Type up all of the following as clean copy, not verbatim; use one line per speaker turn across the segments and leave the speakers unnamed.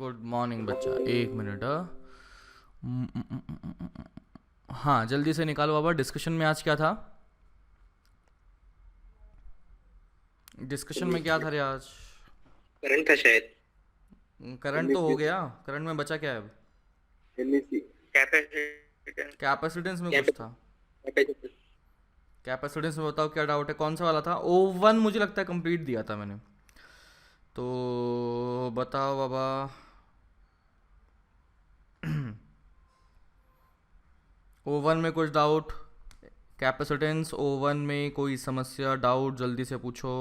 Good morning बच्चा, एक minute. हाँ, जल्दी से निकालो बाबा। डिस्कशन में आज क्या था? डिस्कशन में क्या था रे आज?
करंट था शायद।
करंट तो हो गया। करंट में बचा क्या है अब?
NEC capacitance.
कैपेसिटेंस में कुछ था।
कैपेसिटेंस।
कैपेसिटेंस में बताओ क्या डाउट है, कौन सा वाला था? O1 मुझे लगता है कंप्लीट दिया था मैंने, तो बताओ बाबा। O1 में कुछ डाउट? कैपेसिटेंस O1 में कोई समस्या, डाउट जल्दी से पूछो।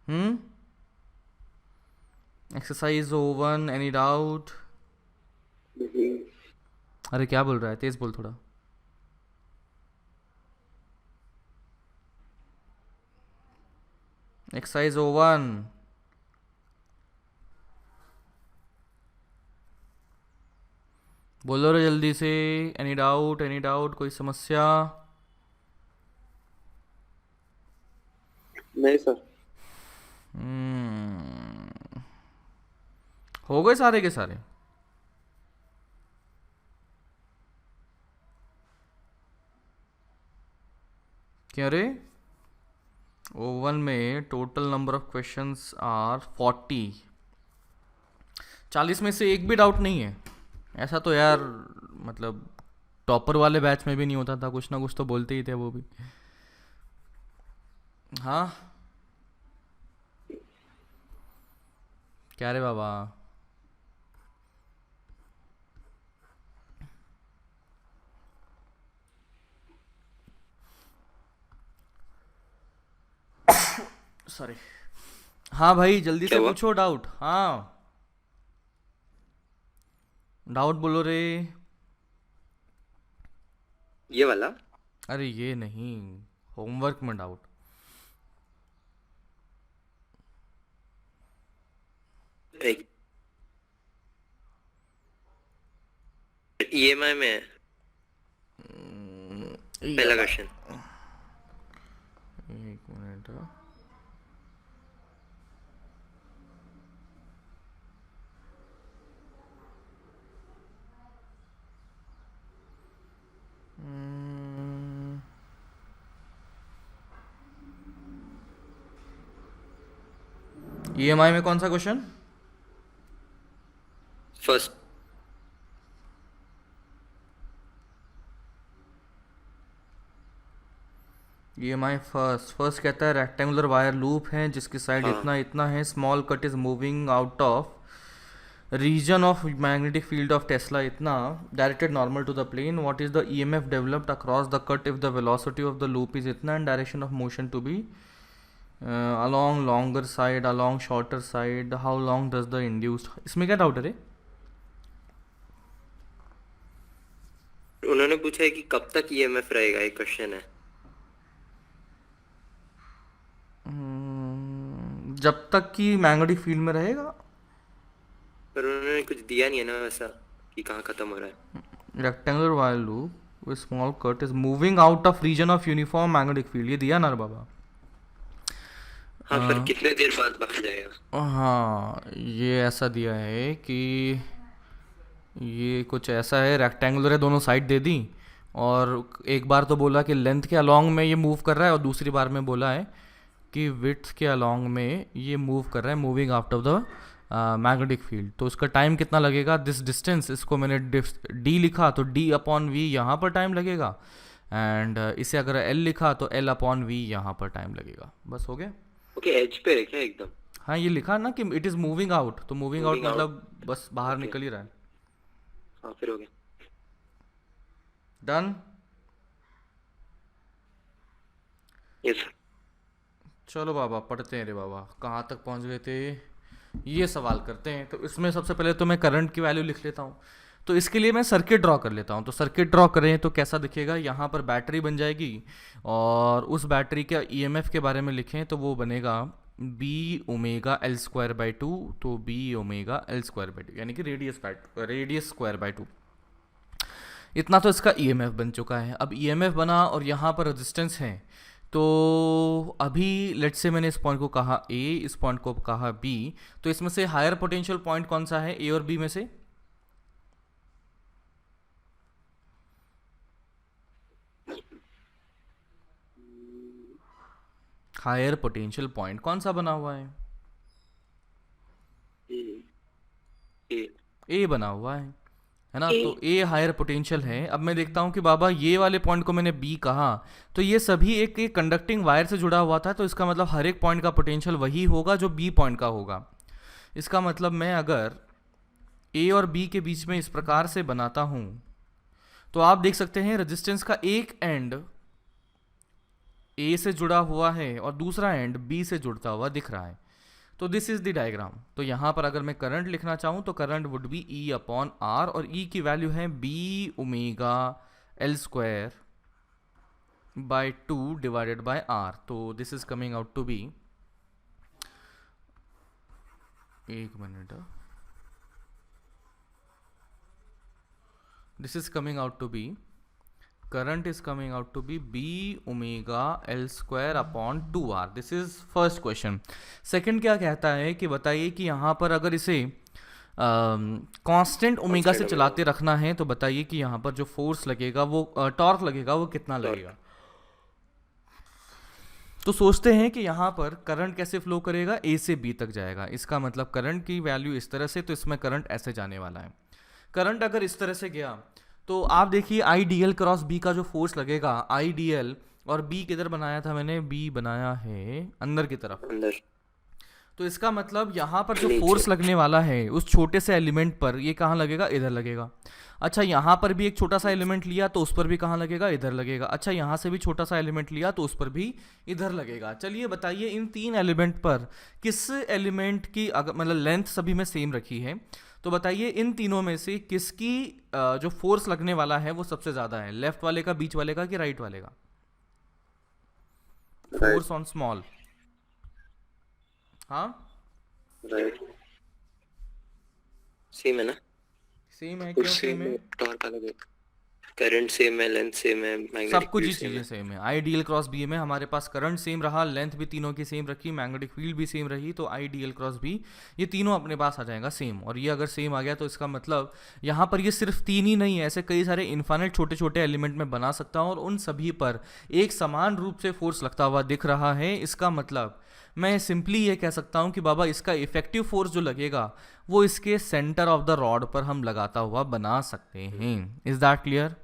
हम्म एक्सरसाइज O1, एनी डाउट? अरे क्या बोल रहा है, तेज बोल थोड़ा। एक्सरसाइज O1, बोलो रे जल्दी से। एनी डाउट, एनी डाउट, कोई समस्या?
नहीं सर।
हम्म हो गए सारे के सारे? क्या रे? O1 में total number of questions are 40। 40 में से एक भी डाउट नहीं है? ऐसा तो यार, मतलब टॉपर वाले बैच में भी नहीं होता था, कुछ ना कुछ तो बोलते ही थे वो भी। हाँ, क्या रे बाबा? सॉरी। हाँ भाई, जल्दी
क्या
से
हुआ?
पूछो डाउट। हाँ, डाउट बोलो रे।
ये वाला।
अरे ये नहीं, होमवर्क में डाउट।
एक ईएमआई में है। पहला
EMI,
क्वेश्चन।
एक मिनट। EMI में कौन सा question?
First.
EMI first. First कहता है रेक्टेंगुलर वायर लूप है जिसकी साइड
हाँ
इतना इतना है, small cut is moving out of region of magnetic field of tesla इतना, directed normal to the plane, what is the EMF developed across the cut if the velocity of the loop is इतना and direction of motion to be along longer side, along shorter side, how long does the induced, इसमें क्या doubt है रे?
उन्होंने पूछा है कि कब तक ईएमएफ रहेगा, एक क्वेश्चन है।
जब तक कि मैग्नेटिक फील्ड में रहेगा।
पर उन्होंने कुछ दिया नहीं है ना वैसा कि कहाँ खत्म हो रहा है।
Rectangular wire loop with small cut is moving out of region of uniform magnetic field, ये दिया ना रे बाबा।
हाँ, पर कितने देर बाद बाहर जाएगा?
हाँ, ये ऐसा दिया है कि ये कुछ ऐसा है, रेक्टेंगुलर है, दोनों साइड दे दी, और एक बार तो बोला कि लेंथ के अलोंग में ये मूव कर रहा है, और दूसरी बार में बोला है कि विड्थ के अलोंग में ये मूव कर रहा है, moving out of the magnetic field. तो उसका टाइम कितना लगेगा? दिस डिस्टेंस, इसको मैंने डी लिखा तो D/V यहाँ पर टाइम लगेगा, एंड इसे अगर L लिखा तो L/V यहाँ पर टाइम लगेगा। बस हो गया।
ओके, एज पे है क्या एकदम?
हाँ, ये लिखा ना कि इट इज़ मूविंग आउट, तो मूविंग आउट
मूविंग आउट।
मतलब बस बाहर
ओके।
निकल ही रहा है।
हाँ, फिर हो गया।
डन।
यस।
चलो बाबा, पढ़ते हैं रे बाबा, कहाँ तक पहुँच गए थे? ये सवाल करते हैं। तो इसमें सबसे पहले तो मैं करंट की वैल्यू लिख लेता हूँ। तो इसके लिए मैं सर्किट ड्रॉ कर लेता हूँ। तो सर्किट ड्रॉ करें तो कैसा दिखेगा? यहाँ पर बैटरी बन जाएगी, और उस बैटरी का EMF के बारे में लिखें तो वो बनेगा B ω L²/2। तो B ω L²/2 यानी कि रेडियस स्क्वायर बाई 2। इतना तो इसका EMF बन चुका है। अब EMF बना और यहाँ पर रेजिस्टेंस है, तो अभी लेट्स से मैंने इस पॉइंट को कहा ए, इस पॉइंट को कहा बी, तो इसमें से हायर पोटेंशियल पॉइंट कौन सा है ए और बी में से? हायर पोटेंशियल पॉइंट कौन सा बना हुआ है?
ए ए
ए बना हुआ है ना?
ए
तो ए हायर पोटेंशियल है। अब मैं देखता हूँ कि बाबा ये वाले पॉइंट को मैंने बी कहा, तो ये सभी एक एक कंडक्टिंग वायर से जुड़ा हुआ था, तो इसका मतलब हर एक पॉइंट का पोटेंशियल वही होगा जो बी पॉइंट का होगा। इसका मतलब मैं अगर ए और बी के बीच में इस प्रकार से बनाता हूँ, तो आप देख सकते हैं रेजिस्टेंस का एक एंड ए से जुड़ा हुआ है और दूसरा एंड बी से जुड़ता हुआ दिख रहा है। तो दिस इज द डायग्राम। तो यहाँ पर अगर मैं करंट लिखना चाहूँ तो current would be E upon R, और ई की वैल्यू है B omega L square by 2 divided by R. तो this is coming out to be, एक minute, this is coming out to be, current is coming out to be b omega l square upon 2r. this is first question. second क्या कहता है कि बताइए कि यहाँ पर अगर इसे कांस्टेंट ओमेगा से चलाते रखना है तो बताइए कि यहाँ पर जो फोर्स लगेगा वो टॉर्क लगेगा वो कितना लगेगा। तो सोचते हैं कि यहाँ पर करंट कैसे फ्लो करेगा, ए से बी तक जाएगा। इसका मतलब करंट की वैल्यू इस तरह से, तो इसमें करंट ऐसे जाने वाला है। करंट अगर इस तरह से गया तो आप देखिए I D L cross B का जो फोर्स लगेगा, आई डी एल, और बी किधर बनाया था मैंने, बी बनाया है अंदर की तरफ,
अंदर।
तो इसका मतलब यहाँ पर जो फोर्स लगने वाला है उस छोटे से एलिमेंट पर, ये कहाँ लगेगा, इधर लगेगा। अच्छा यहाँ पर भी एक छोटा सा एलिमेंट लिया तो उस पर भी कहाँ लगेगा, इधर लगेगा। अच्छा यहाँ से भी छोटा सा एलिमेंट लिया तो उस पर भी इधर लगेगा। चलिए बताइए इन तीन एलिमेंट पर किस एलिमेंट की मतलब लेंथ सभी में सेम रखी है, तो बताइए इन तीनों में से किसकी जो फोर्स लगने वाला है वो सबसे ज्यादा है, लेफ्ट वाले का, बीच वाले का, कि राइट वाले का? फोर्स ऑन स्मॉल, हाँ
राइट, सेम है ना?
सेम है, क्यों सेम है?
टॉर्क अलग है, करंट सेम है, लेंथ सेम है,
सब
मैग्नेटिक
कुछ ही
फील्ड सेम
चीजें
है।
सेम है। I D L cross B में हमारे पास करंट सेम रहा, लेंथ भी तीनों की सेम रखी, मैग्नेटिक फील्ड भी सेम रही, तो I D L cross B ये तीनों अपने पास आ जाएगा सेम। और ये अगर सेम आ गया तो इसका मतलब यहाँ पर ये सिर्फ तीन ही नहीं है, ऐसे कई सारे इन्फाइनाइट छोटे छोटे एलिमेंट में बना सकता हूँ और उन सभी पर एक समान रूप से फोर्स लगता हुआ दिख रहा है। इसका मतलब मैं सिंपली ये कह सकता हूँ कि बाबा इसका इफेक्टिव फोर्स जो लगेगा वो इसके सेंटर ऑफ द रॉड पर हम लगाता हुआ बना सकते हैं। Is that clear?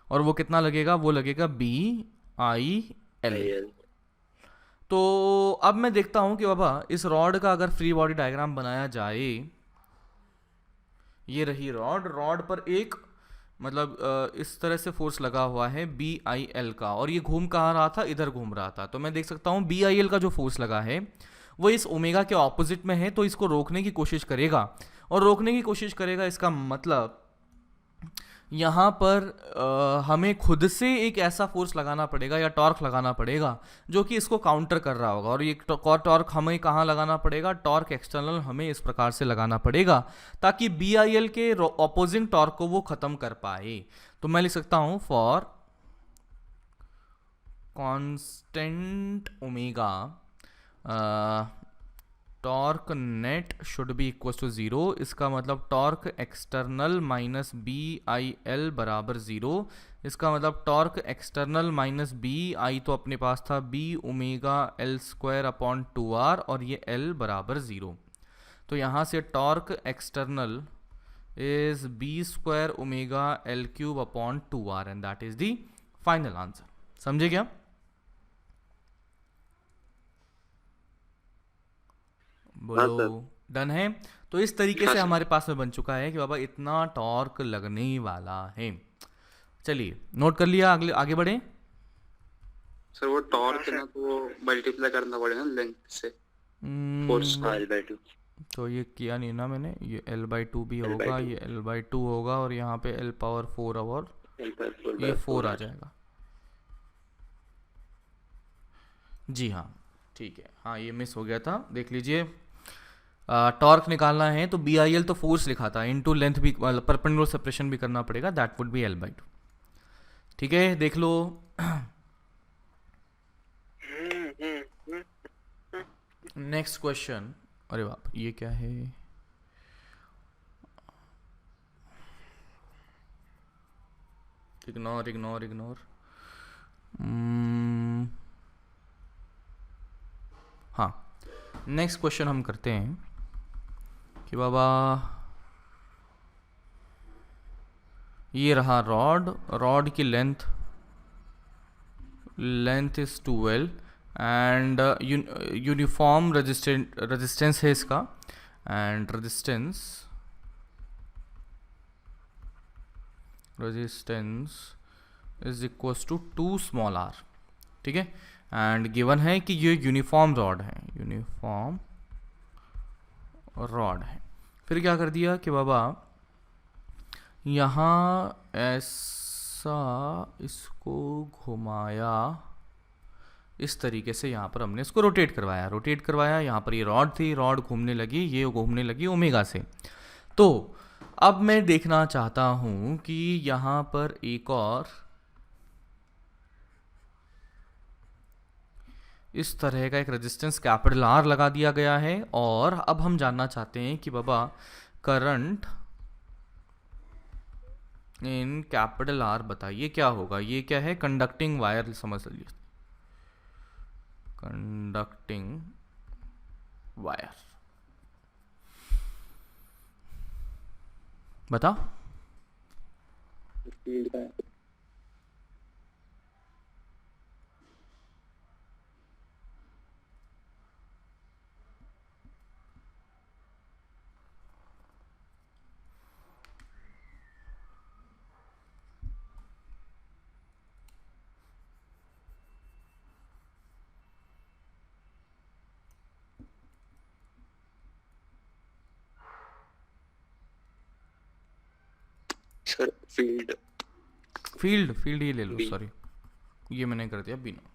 और वो कितना लगेगा, वो लगेगा बी आई एल।
IL।
तो अब मैं देखता हूं कि बाबा इस रॉड का अगर फ्री बॉडी डायग्राम बनाया जाए, ये रही रॉड, रॉड पर एक मतलब इस तरह से फोर्स लगा हुआ है बी आई एल का, और ये घूम कहाँ रहा था, इधर घूम रहा था। तो मैं देख सकता हूँ बी आई एल का जो फोर्स लगा है वो इस ओमेगा के ऑपोजिट में है, तो इसको रोकने की कोशिश करेगा, और रोकने की कोशिश करेगा इसका मतलब यहाँ पर हमें खुद से एक ऐसा फोर्स लगाना पड़ेगा या टॉर्क लगाना पड़ेगा जो कि इसको काउंटर कर रहा होगा। और ये टॉर्क हमें कहाँ लगाना पड़ेगा, टॉर्क एक्सटर्नल हमें इस प्रकार से लगाना पड़ेगा ताकि बी आई एल के ऑपोजिंग टॉर्क को वो खत्म कर पाए। तो मैं लिख सकता हूँ for constant omega torque net should be equal to 0। इसका मतलब torque external minus B I L बराबर 0। इसका मतलब torque external minus B I तो अपने पास था B omega L square upon 2r, और ये एल बराबर 0। तो यहाँ से torque external is B square omega L cube upon 2r, and that is the final answer. समझे क्या? बोलो डन है? तो इस तरीके से हमारे पास में बन चुका है कि बाबा इतना टॉर्क लगने वाला है। चलिए नोट कर लिया, अगले आगे बढ़े।
सर वो टॉर्क है ना, तो वो मल्टीप्लाई करना पड़ेगा लेंथ से फोर्स।
L/2।
तो ये किया नहीं ना मैंने, ये L/2 भी
L/2
होगा, ये L/2 होगा, और यहाँ पे L पावर 4 और ये 4 आ जाएगा। जी हाँ ठीक है, हाँ ये मिस हो गया था, देख लीजिए। टॉर्क निकालना है तो बी आई एल तो फोर्स लिखा था, इनटू लेंथ भी परपेंडिकुलर सेपरेशन भी करना पड़ेगा, दैट वुड बी L/2। ठीक है देख लो। नेक्स्ट क्वेश्चन, अरे बाप ये क्या है, इग्नोर इग्नोर इग्नोर। हाँ, नेक्स्ट क्वेश्चन हम करते हैं कि बाबा ये रहा रॉड, रॉड की length is 12 and uniform resistance है इसका, and resistance is equals to 2 small R, ठीक है। एंड गिवन है कि ये यूनिफॉर्म रॉड है, यूनिफॉर्म रॉड है। फिर क्या कर दिया कि बाबा यहाँ ऐसा इसको घुमाया, इस तरीके से यहाँ पर हमने इसको रोटेट करवाया, यहाँ पर ये रॉड थी, रॉड घूमने लगी, ये घूमने लगी ओमेगा से। तो अब मैं देखना चाहता हूँ कि यहाँ पर एक और इस तरह का एक रेजिस्टेंस कैपिटल आर लगा दिया गया है, और अब हम जानना चाहते हैं कि बाबा करंट इन कैपिटल आर बताइए क्या होगा। ये क्या है, कंडक्टिंग वायर समझ लीजिए, कंडक्टिंग वायर, बता।
फील्ड का सर, फील्ड
फील्ड ही ले लो,
B।
सॉरी ये मैंने कर दिया बिना।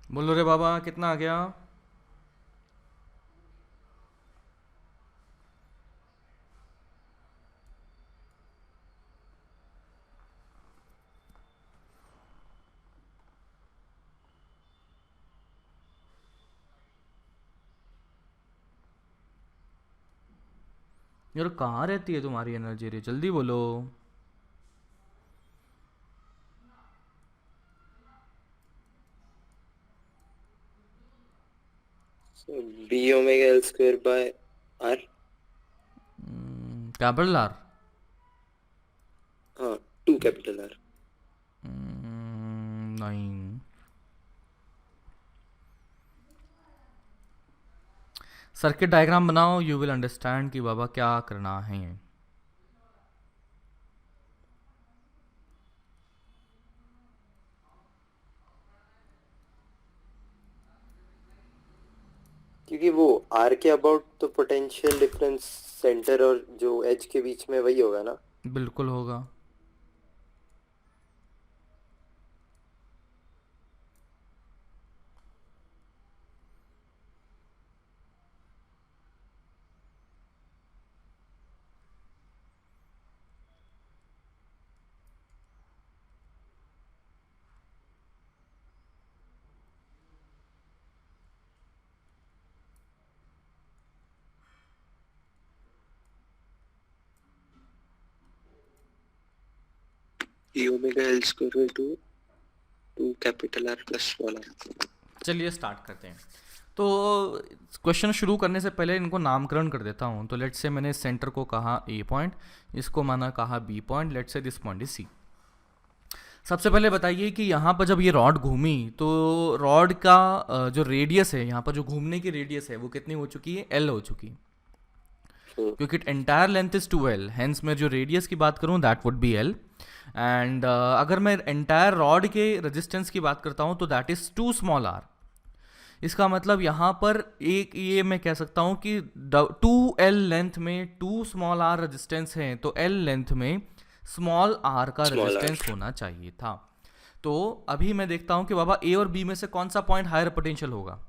बोलो रे बाबा कितना आ गया। यार कहाँ रहती है तुम्हारी एनर्जी रे, जल्दी बोलो।
So B omega L square by R।
Capital R,
हाँ, 2 कैपिटल R।
नहीं, सर्किट डायग्राम बनाओ, यू विल अंडरस्टैंड कि बाबा क्या करना है।
क्योंकि वो R के अबाउट तो पोटेंशियल डिफरेंस सेंटर और जो एज के बीच में वही होगा ना।
बिल्कुल होगा।
E omega L square by 2 capital R plus small r।
चलिए स्टार्ट करते हैं। तो क्वेश्चन शुरू करने से पहले इनको नामकरण कर देता हूँ। तो लेट्स से मैंने सेंटर को कहा ए पॉइंट, इसको माना कहा B point, let's say this point is C. सबसे पहले बताइए कि यहाँ पर जब ये रॉड घूमी तो रॉड का जो रेडियस है, यहाँ पर जो घूमने की रेडियस है वो कितनी हो चुकी है, एल हो चुकी है, क्योंकि entire length is 2l, hence मैं जो रेडियस की बात करूँ that would be l। And अगर मैं एंटायर रॉड के रेजिस्टेंस की बात करता हूँ तो दैट इज 2 स्मॉल r। इसका मतलब यहाँ पर एक ये मैं कह सकता हूँ कि 2l लेंथ में 2 स्मॉल r रेजिस्टेंस है, तो l लेंथ में स्मॉल r का
Small r.
रेजिस्टेंस होना चाहिए था। तो अभी मैं देखता हूँ कि बाबा ए और बी में से कौन सा पॉइंट हायर पोटेंशियल होगा।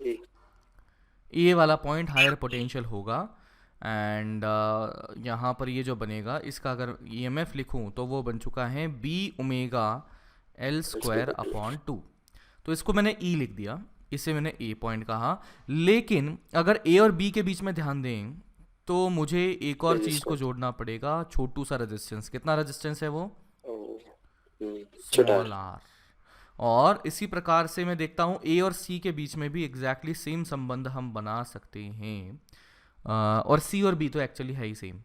ए।
ए वाला पॉइंट हायर पोटेंशियल होगा। एंड यहाँ पर ये जो बनेगा, इसका अगर ईएमएफ लिखूँ तो वो बन चुका है B omega L square upon 2। तो इसको मैंने ई लिख दिया, इसे मैंने ए पॉइंट कहा। लेकिन अगर ए और बी के बीच में ध्यान दें तो मुझे एक और चीज़ को जोड़ना पड़ेगा, छोटू सा रेजिस्टेंस। कितना रेजिस्टेंस है वो,
छोटा
स्मॉल आर। और इसी प्रकार से मैं देखता हूँ ए और सी के बीच में भी एग्जैक्टली सेम संबंध हम बना सकते हैं। और सी और बी तो एक्चुअली है ही सेम,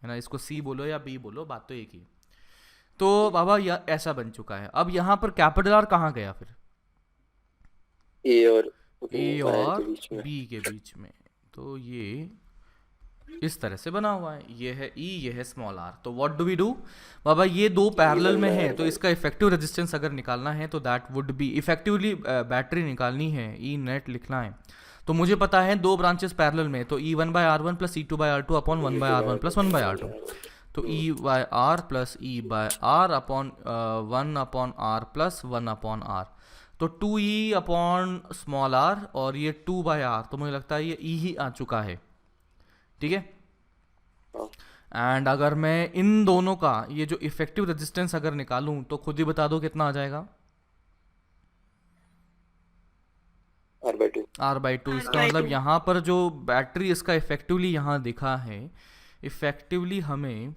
है ना, इसको सी बोलो या बी बोलो, बात तो एक ही। तो बाबा यह ऐसा बन चुका है। अब यहाँ पर कैपिटल आर कहाँ गया फिर,
ए और
ए
वायर
और
के बीच में।
बी के बीच में। तो ये इस तरह से बना हुआ है, ये है ई, ये है स्मॉल आर। तो व्हाट डू वी डू बाबा, ये दो पैरेलल में है तो इसका इफेक्टिव रेजिस्टेंस अगर निकालना है तो that would be, effectively battery निकालनी है, ई नेट लिखना है। तो मुझे पता है दो ब्रांचेस पैरेलल में, तो E one by R one plus E two by R two upon one by R one plus one by R two. तो E by R plus E by R upon one upon R plus one upon R. तो 2e upon small are और ये 2 bye R, तो मुझे लगता है ये ई ही आ चुका है, ठीक है। एंड अगर मैं इन दोनों का ये जो इफेक्टिव रेजिस्टेंस अगर निकालूं तो खुद ही बता दो कितना आ जाएगा, R/2। इसका मतलब यहाँ पर जो बैटरी इसका इफेक्टिवली यहाँ दिखा है, इफेक्टिवली हमें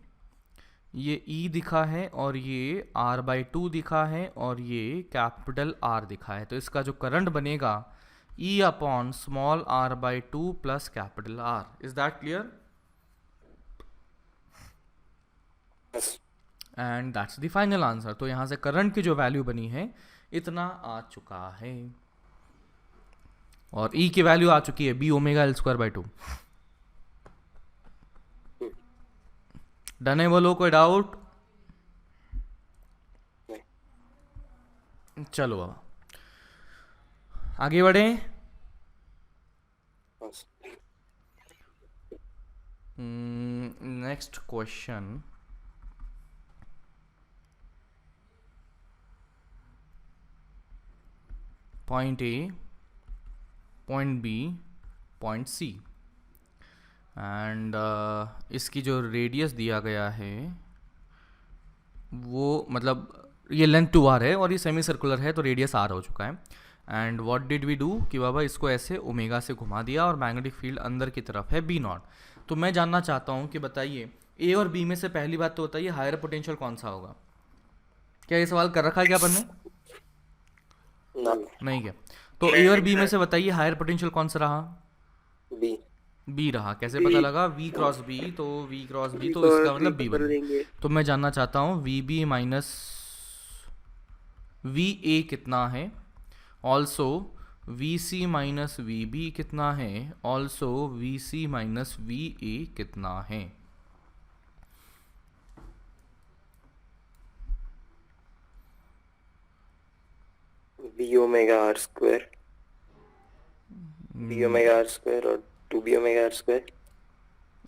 ये E दिखा है और ये R/2 दिखा है और ये कैपिटल R दिखा है। तो इसका जो करंट बनेगा E upon small R/2 plus capital R। Is that clear? And that's the final answer. तो यहाँ से करंट की जो वैल्यू बनी है इतना आ चुका है, और E की वैल्यू आ चुकी है B omega L square by 2। Done है बोलो, कोई डाउट? चलो बाबा आगे बढ़े। Next question, point A, point B, point C. And इसकी जो रेडियस दिया गया है वो मतलब ये लेंथ 2r है और ये सेमी सर्कुलर है, तो रेडियस r हो चुका है। And what did we do कि बाबा इसको ऐसे ओमेगा से घुमा दिया और मैग्नेटिक फील्ड अंदर की तरफ है बी नॉट। तो मैं जानना चाहता हूँ कि बताइए ए और बी में से पहली बात तो बताइए हायर पोटेंशियल कौन सा होगा। क्या ये सवाल कर रखा है क्या अपन ने? नहीं क्या? तो ए और बी में से बताइए हायर पोटेंशियल कौन सा रहा?
बी।
बी रहा। कैसे पता लगा? वी क्रॉस बी, तो वी क्रॉस बी तो इसका मतलब बी बन गया। तो मैं जानना चाहता हूँ V B minus V A कितना है, also V C minus V B कितना है, also V C minus V A कितना है।
B omega R square, B omega R square और 2b ओमेगा आर स्क्वायर।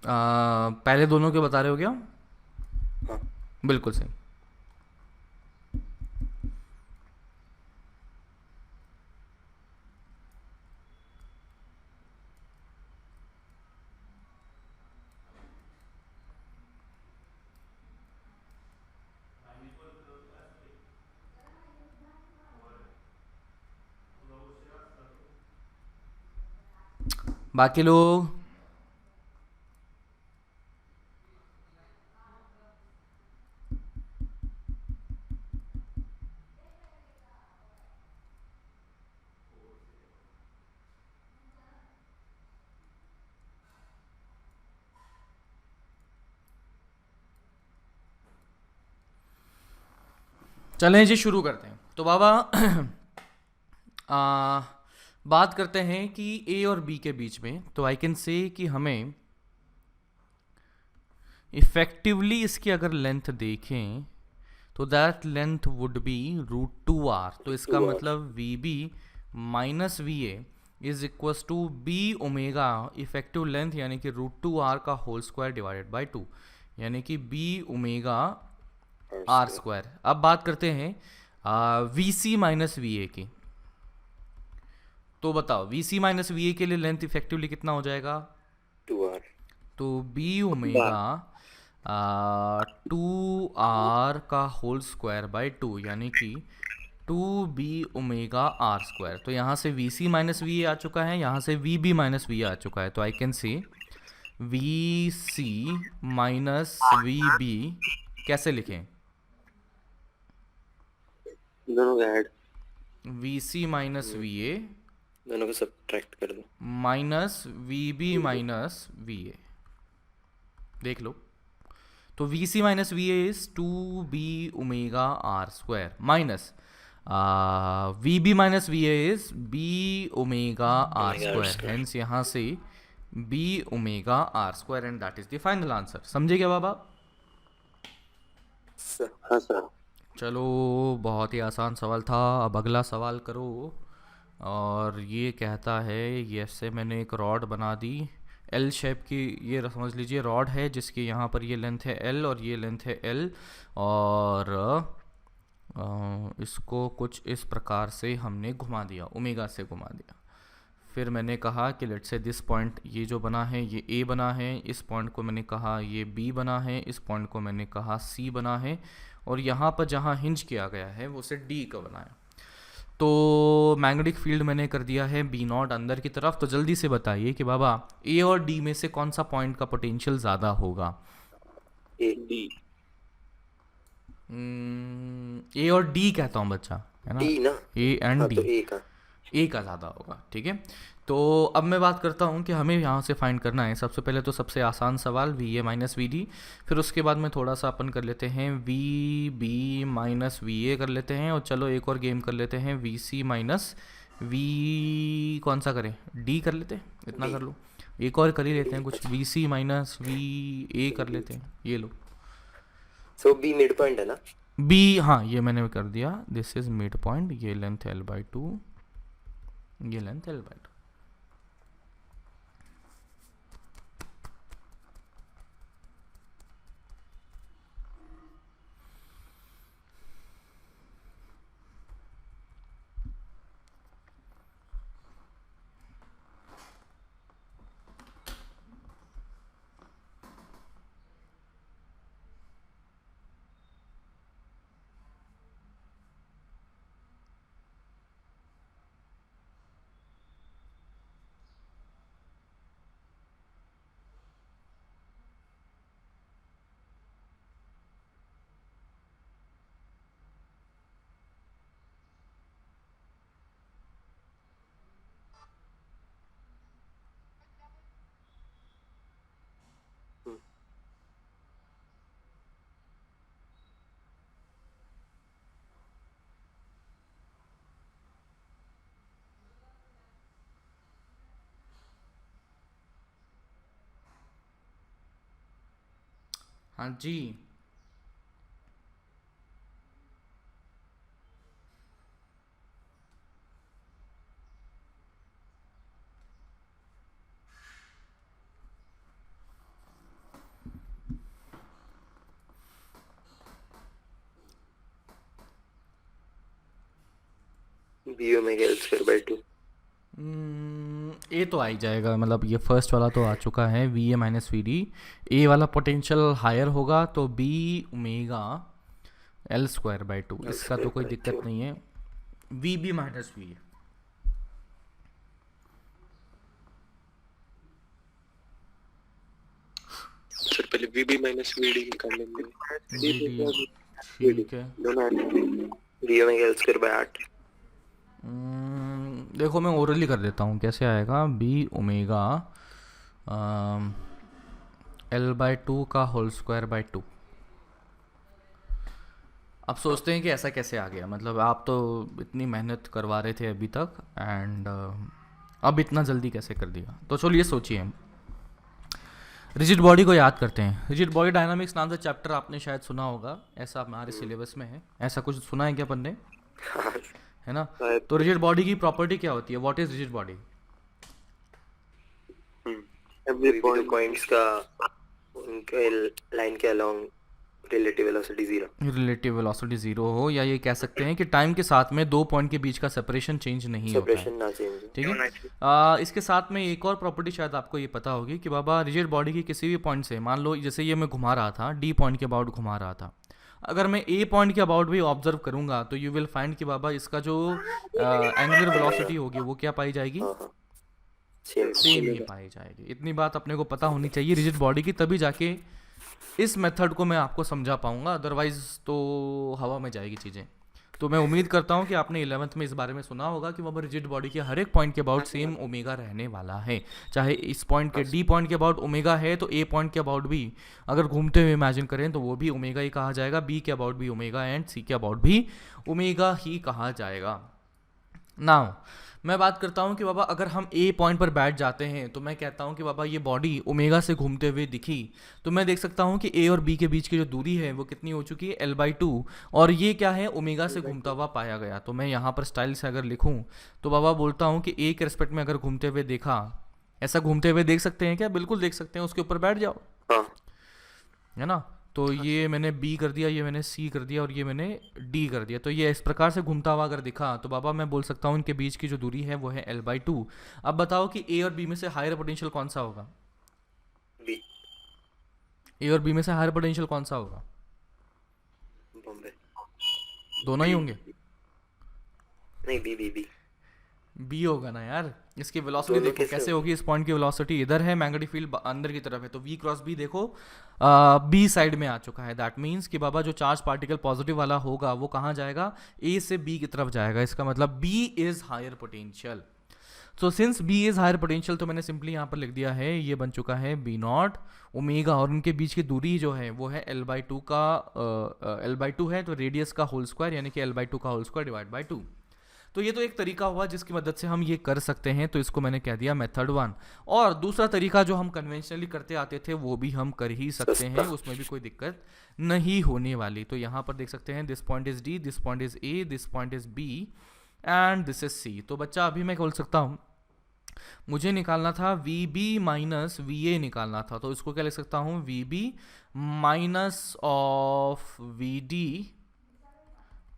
पहले दोनों के बता रहे हो क्या?
हाँ।
बिल्कुल सही। बाकी लोग चलें जी शुरू करते हैं। तो बाबा बात करते हैं कि ए और बी के बीच में। तो आई कैन से कि हमें इफेक्टिवली इसकी अगर लेंथ देखें तो that length would be √2r। तो इसका
2r
मतलब V B minus V A is equals to B omega effective length यानी कि √2r का होल स्क्वायर डिवाइडेड बाई 2 यानी कि B omega are
r²।
Square. अब बात करते हैं V C minus V A की। तो बताओ V C minus V A के लिए लेंथ इफेक्टिवली कितना हो जाएगा?
2r।
तो बी ओमेगा 2r का होल स्क्वायर बाई 2 यानी कि 2b ओमेगा आर स्क्वायर। तो यहाँ से V C minus V A आ चुका है, यहाँ से वी बी माइनस वी आ चुका है। तो I can say V C minus V B कैसे लिखें?
दोनों का add,
V C minus V A
दोनों को सब्ट्रैक्ट कर दो।
Minus V B minus V A. देख लो, तो V C minus V A is 2b omega R square minus V B minus V A is B omega R
omega R
square.
Square.
Hence यहाँ से B omega R square and that is the final answer. समझे क्या बाबा?
हाँ sir.
चलो, बहुत ही आसान सवाल था। अब अगला सवाल करो। और ये कहता है, ये से मैंने एक रॉड बना दी एल शेप की। ये समझ लीजिए रॉड है जिसकी यहाँ पर ये लेंथ है एल और ये लेंथ है एल, और इसको कुछ इस प्रकार से हमने घुमा दिया, ओमेगा से घुमा दिया। फिर मैंने कहा कि लेट्स से दिस पॉइंट ये जो बना है ये ए बना है, इस पॉइंट को मैंने कहा ये बी बना है, इस पॉइंट को मैंने कहा सी बना है, और यहाँ पर जहाँ हिंज किया गया है वो से डी का बना है। तो मैग्नेटिक फील्ड मैंने कर दिया है बी नॉट अंदर की तरफ। तो जल्दी से बताइए कि बाबा ए और डी में से कौन सा पॉइंट का पोटेंशियल ज़्यादा होगा?
A D.
ए और डी कहता हूँ बच्चा, है ना?
डी ना।
ए एंड
हाँ
डी,
तो ए का।
ए का ज़्यादा होगा। ठीक है, तो अब मैं बात करता हूँ कि हमें यहाँ से फाइंड करना है। सबसे पहले तो सबसे आसान सवाल V A minus V D, फिर उसके बाद में थोड़ा सा अपन कर लेते हैं V B minus V A कर लेते हैं, और चलो एक और गेम कर लेते हैं वी सी माइनस वी, कौन सा करें? डी कर लेते हैं, इतना कर लो। एक और कर ही लेते हैं कुछ, V C minus V A कर लेते हैं, ये लो।
सो बी मिड पॉइंट है ना?
बी, हाँ ये मैंने कर दिया, दिस इज मिड पॉइंट। ये लेंथ एल बाई 2, ये लेंथ एल बाई 2। हाँ जी,
B omega L square by 2।
ए तो आ ही जाएगा, मतलब ये फर्स्ट वाला तो आ चुका है, V A minus V D. A वाला पोटेंशियल हायर होगा तो B omega L square by 2, इसका तो कोई दिक्कत नहीं है। V B minus V A,
sir पहले वीबी माइनस वीडी निकाल लेंगे।
ठीक है।
दोनों B omega L square by 8।
देखो मैं ओरली कर देता हूँ, कैसे आएगा? बी ओमेगा एल बाई 2 का होल स्क्वायर बाई 2। अब सोचते हैं कि ऐसा कैसे आ गया, मतलब आप तो इतनी मेहनत करवा रहे थे अभी तक एंड अब इतना जल्दी कैसे कर दिया। तो चलिए सोचिए, रिजिड बॉडी को याद करते हैं। रिजिड बॉडी डायनामिक्स नाम से चैप्टर आपने शायद सुना होगा, ऐसा हमारे सिलेबस में है। ऐसा कुछ सुना है क्या अपन ने, है ना? तो रिजिड बॉडी की प्रॉपर्टी क्या होती है? What is rigid body?
Every
कोई भी दो
पॉइंट
पॉइंट्स का उनके लाइन के along relative velocity zero.
Relative velocity zero हो, या ये कह सकते हैं कि टाइम के साथ में दो पॉइंट के बीच का सेपरेशन चेंज नहीं होता है।
सेपरेशन ना चेंज हो।
ठीक है। इसके साथ में एक और प्रॉपर्टी शायद आपको ये पता होगी कि बाबा रिजिड बॉडी की किसी भी पॉइंट से, मान लो जैसे ये मैं घुमा रहा था, डी पॉइंट के अबाउट घुमा रहा था, अगर मैं ए पॉइंट के अबाउट भी ऑब्जर्व करूंगा तो यू विल फाइंड कि बाबा इसका जो एंगुलर वेलोसिटी होगी वो क्या पाई जाएगी?
हाँ हाँ सेम
सेम ही पाई जाएगी। इतनी बात अपने को पता होनी चाहिए रिजिड बॉडी की, तभी जाके इस मेथड को मैं आपको समझा पाऊंगा, अदरवाइज तो हवा में जाएगी चीज़ें। तो मैं उम्मीद करता हूँ कि आपने 11th में इस बारे में सुना होगा कि वहाँ पर रिजिड बॉडी के हर एक पॉइंट के अबाउट सेम ओमेगा रहने वाला है। चाहे इस पॉइंट के डी पॉइंट के अबाउट ओमेगा है तो ए पॉइंट के अबाउट भी अगर घूमते हुए इमेजिन करें तो वो भी ओमेगा ही कहा जाएगा, बी के अबाउट भी ओमेगा एंड सी के अबाउट भी ओमेगा ही कहा जाएगा। नाउ मैं बात करता हूँ कि बाबा अगर हम ए पॉइंट पर बैठ जाते हैं तो मैं कहता हूँ कि बाबा ये बॉडी ओमेगा से घूमते हुए दिखी, तो मैं देख सकता हूँ कि ए और बी के बीच की जो दूरी है वो कितनी हो चुकी है? L/2, और ये क्या है? ओमेगा से घूमता हुआ पाया गया। तो मैं यहाँ पर स्टाइल से अगर लिखूँ तो बाबा बोलता हूँ कि ए के रिस्पेक्ट में अगर घूमते हुए देखा, ऐसा घूमते हुए देख सकते हैं क्या? बिल्कुल देख सकते हैं, उसके ऊपर बैठ जाओ,
हाँ
है ना? तो ये मैंने बी कर दिया, ये मैंने सी कर दिया और ये मैंने डी कर दिया। तो ये इस प्रकार से घूमता हुआ अगर दिखा तो बाबा मैं बोल सकता हूँ इनके बीच की जो दूरी है वो है L/2। अब बताओ कि ए और बी में से हायर पोटेंशियल कौन सा होगा?
बी
ए और बी में से हायर पोटेंशियल कौन सा होगा?
बॉम्बे
दोनों ही होंगे।
नहीं बी बी बी
बी होगा ना यार, इसकी वेलोसिटी
दोनों
देखो
कैसे
कैसे
होगी?
होगी। इस पॉइंट की वेलोसिटी इधर है, मैग्नेटिक फील्ड अंदर की तरफ है, तो वी क्रॉस बी देखो बी साइड में आ चुका है। दैट मीन्स कि बाबा जो चार्ज पार्टिकल पॉजिटिव वाला होगा वो कहाँ जाएगा? ए से बी की तरफ जाएगा। इसका मतलब B is higher potential. So since B is higher potential तो मैंने सिंपली यहाँ पर लिख दिया है, ये बन चुका है बी नॉट ओमेगा, और उनके बीच की दूरी जो है वो है L/2 का L/2 है तो रेडियस का होल स्क्वायर, यानी कि L/2 का होल स्क्वायर डिवाइड बाई 2। तो ये तो एक तरीका हुआ जिसकी मदद से हम ये कर सकते हैं, तो इसको मैंने कह दिया मेथड 1। और दूसरा तरीका जो हम कन्वेंशनली करते आते थे वो भी हम कर ही सकते हैं, उसमें भी कोई दिक्कत नहीं होने वाली। तो यहाँ पर देख सकते हैं this point is D, this point is A, this point is B and this is C. तो बच्चा अभी मैं बोल सकता हूँ मुझे निकालना था V B minus V A निकालना था, तो इसको क्या लिख सकता हूँ? V B minus of V D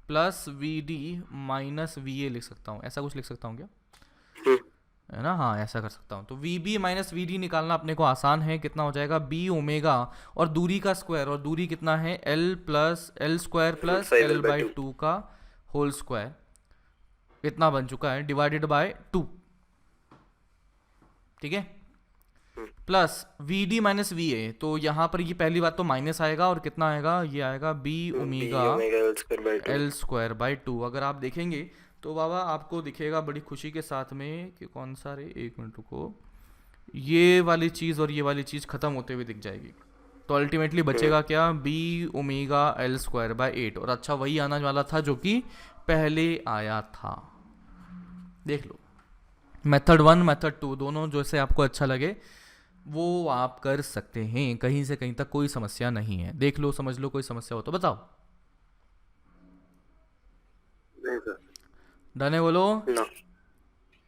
plus V D minus V A लिख सकता हूँ। ऐसा कुछ लिख सकता हूँ क्या, है ना? हाँ ऐसा कर सकता हूँ। तो V B minus V D निकालना अपने को आसान है। कितना हो जाएगा? बी ओमेगा और दूरी का स्क्वायर, और दूरी कितना है? L plus L square plus L/2 का होल स्क्वायर, इतना बन चुका है, डिवाइडेड बाय 2। ठीक है, plus V D minus V A. तो यहाँ पर ये पहली बात तो माइनस आएगा, और कितना आएगा? ये आएगा B omega L square by 2। अगर आप देखेंगे तो बाबा आपको दिखेगा बड़ी खुशी के साथ में कि कौन सा रे, एक मिनट रुको, ये वाली चीज़ और ये वाली चीज़ ख़त्म होते हुए दिख जाएगी। तो अल्टीमेटली बचेगा क्या? B omega L square by 8। और अच्छा वही आना वाला था जो कि पहले आया था। देख लो, मेथड 1 मेथड 2 दोनों जैसे आपको अच्छा लगे वो आप कर सकते हैं, कहीं से कहीं तक कोई समस्या नहीं है। देख लो, समझ लो, कोई समस्या हो तो बताओ।
नहीं सर।
डन
है बोलो
ना?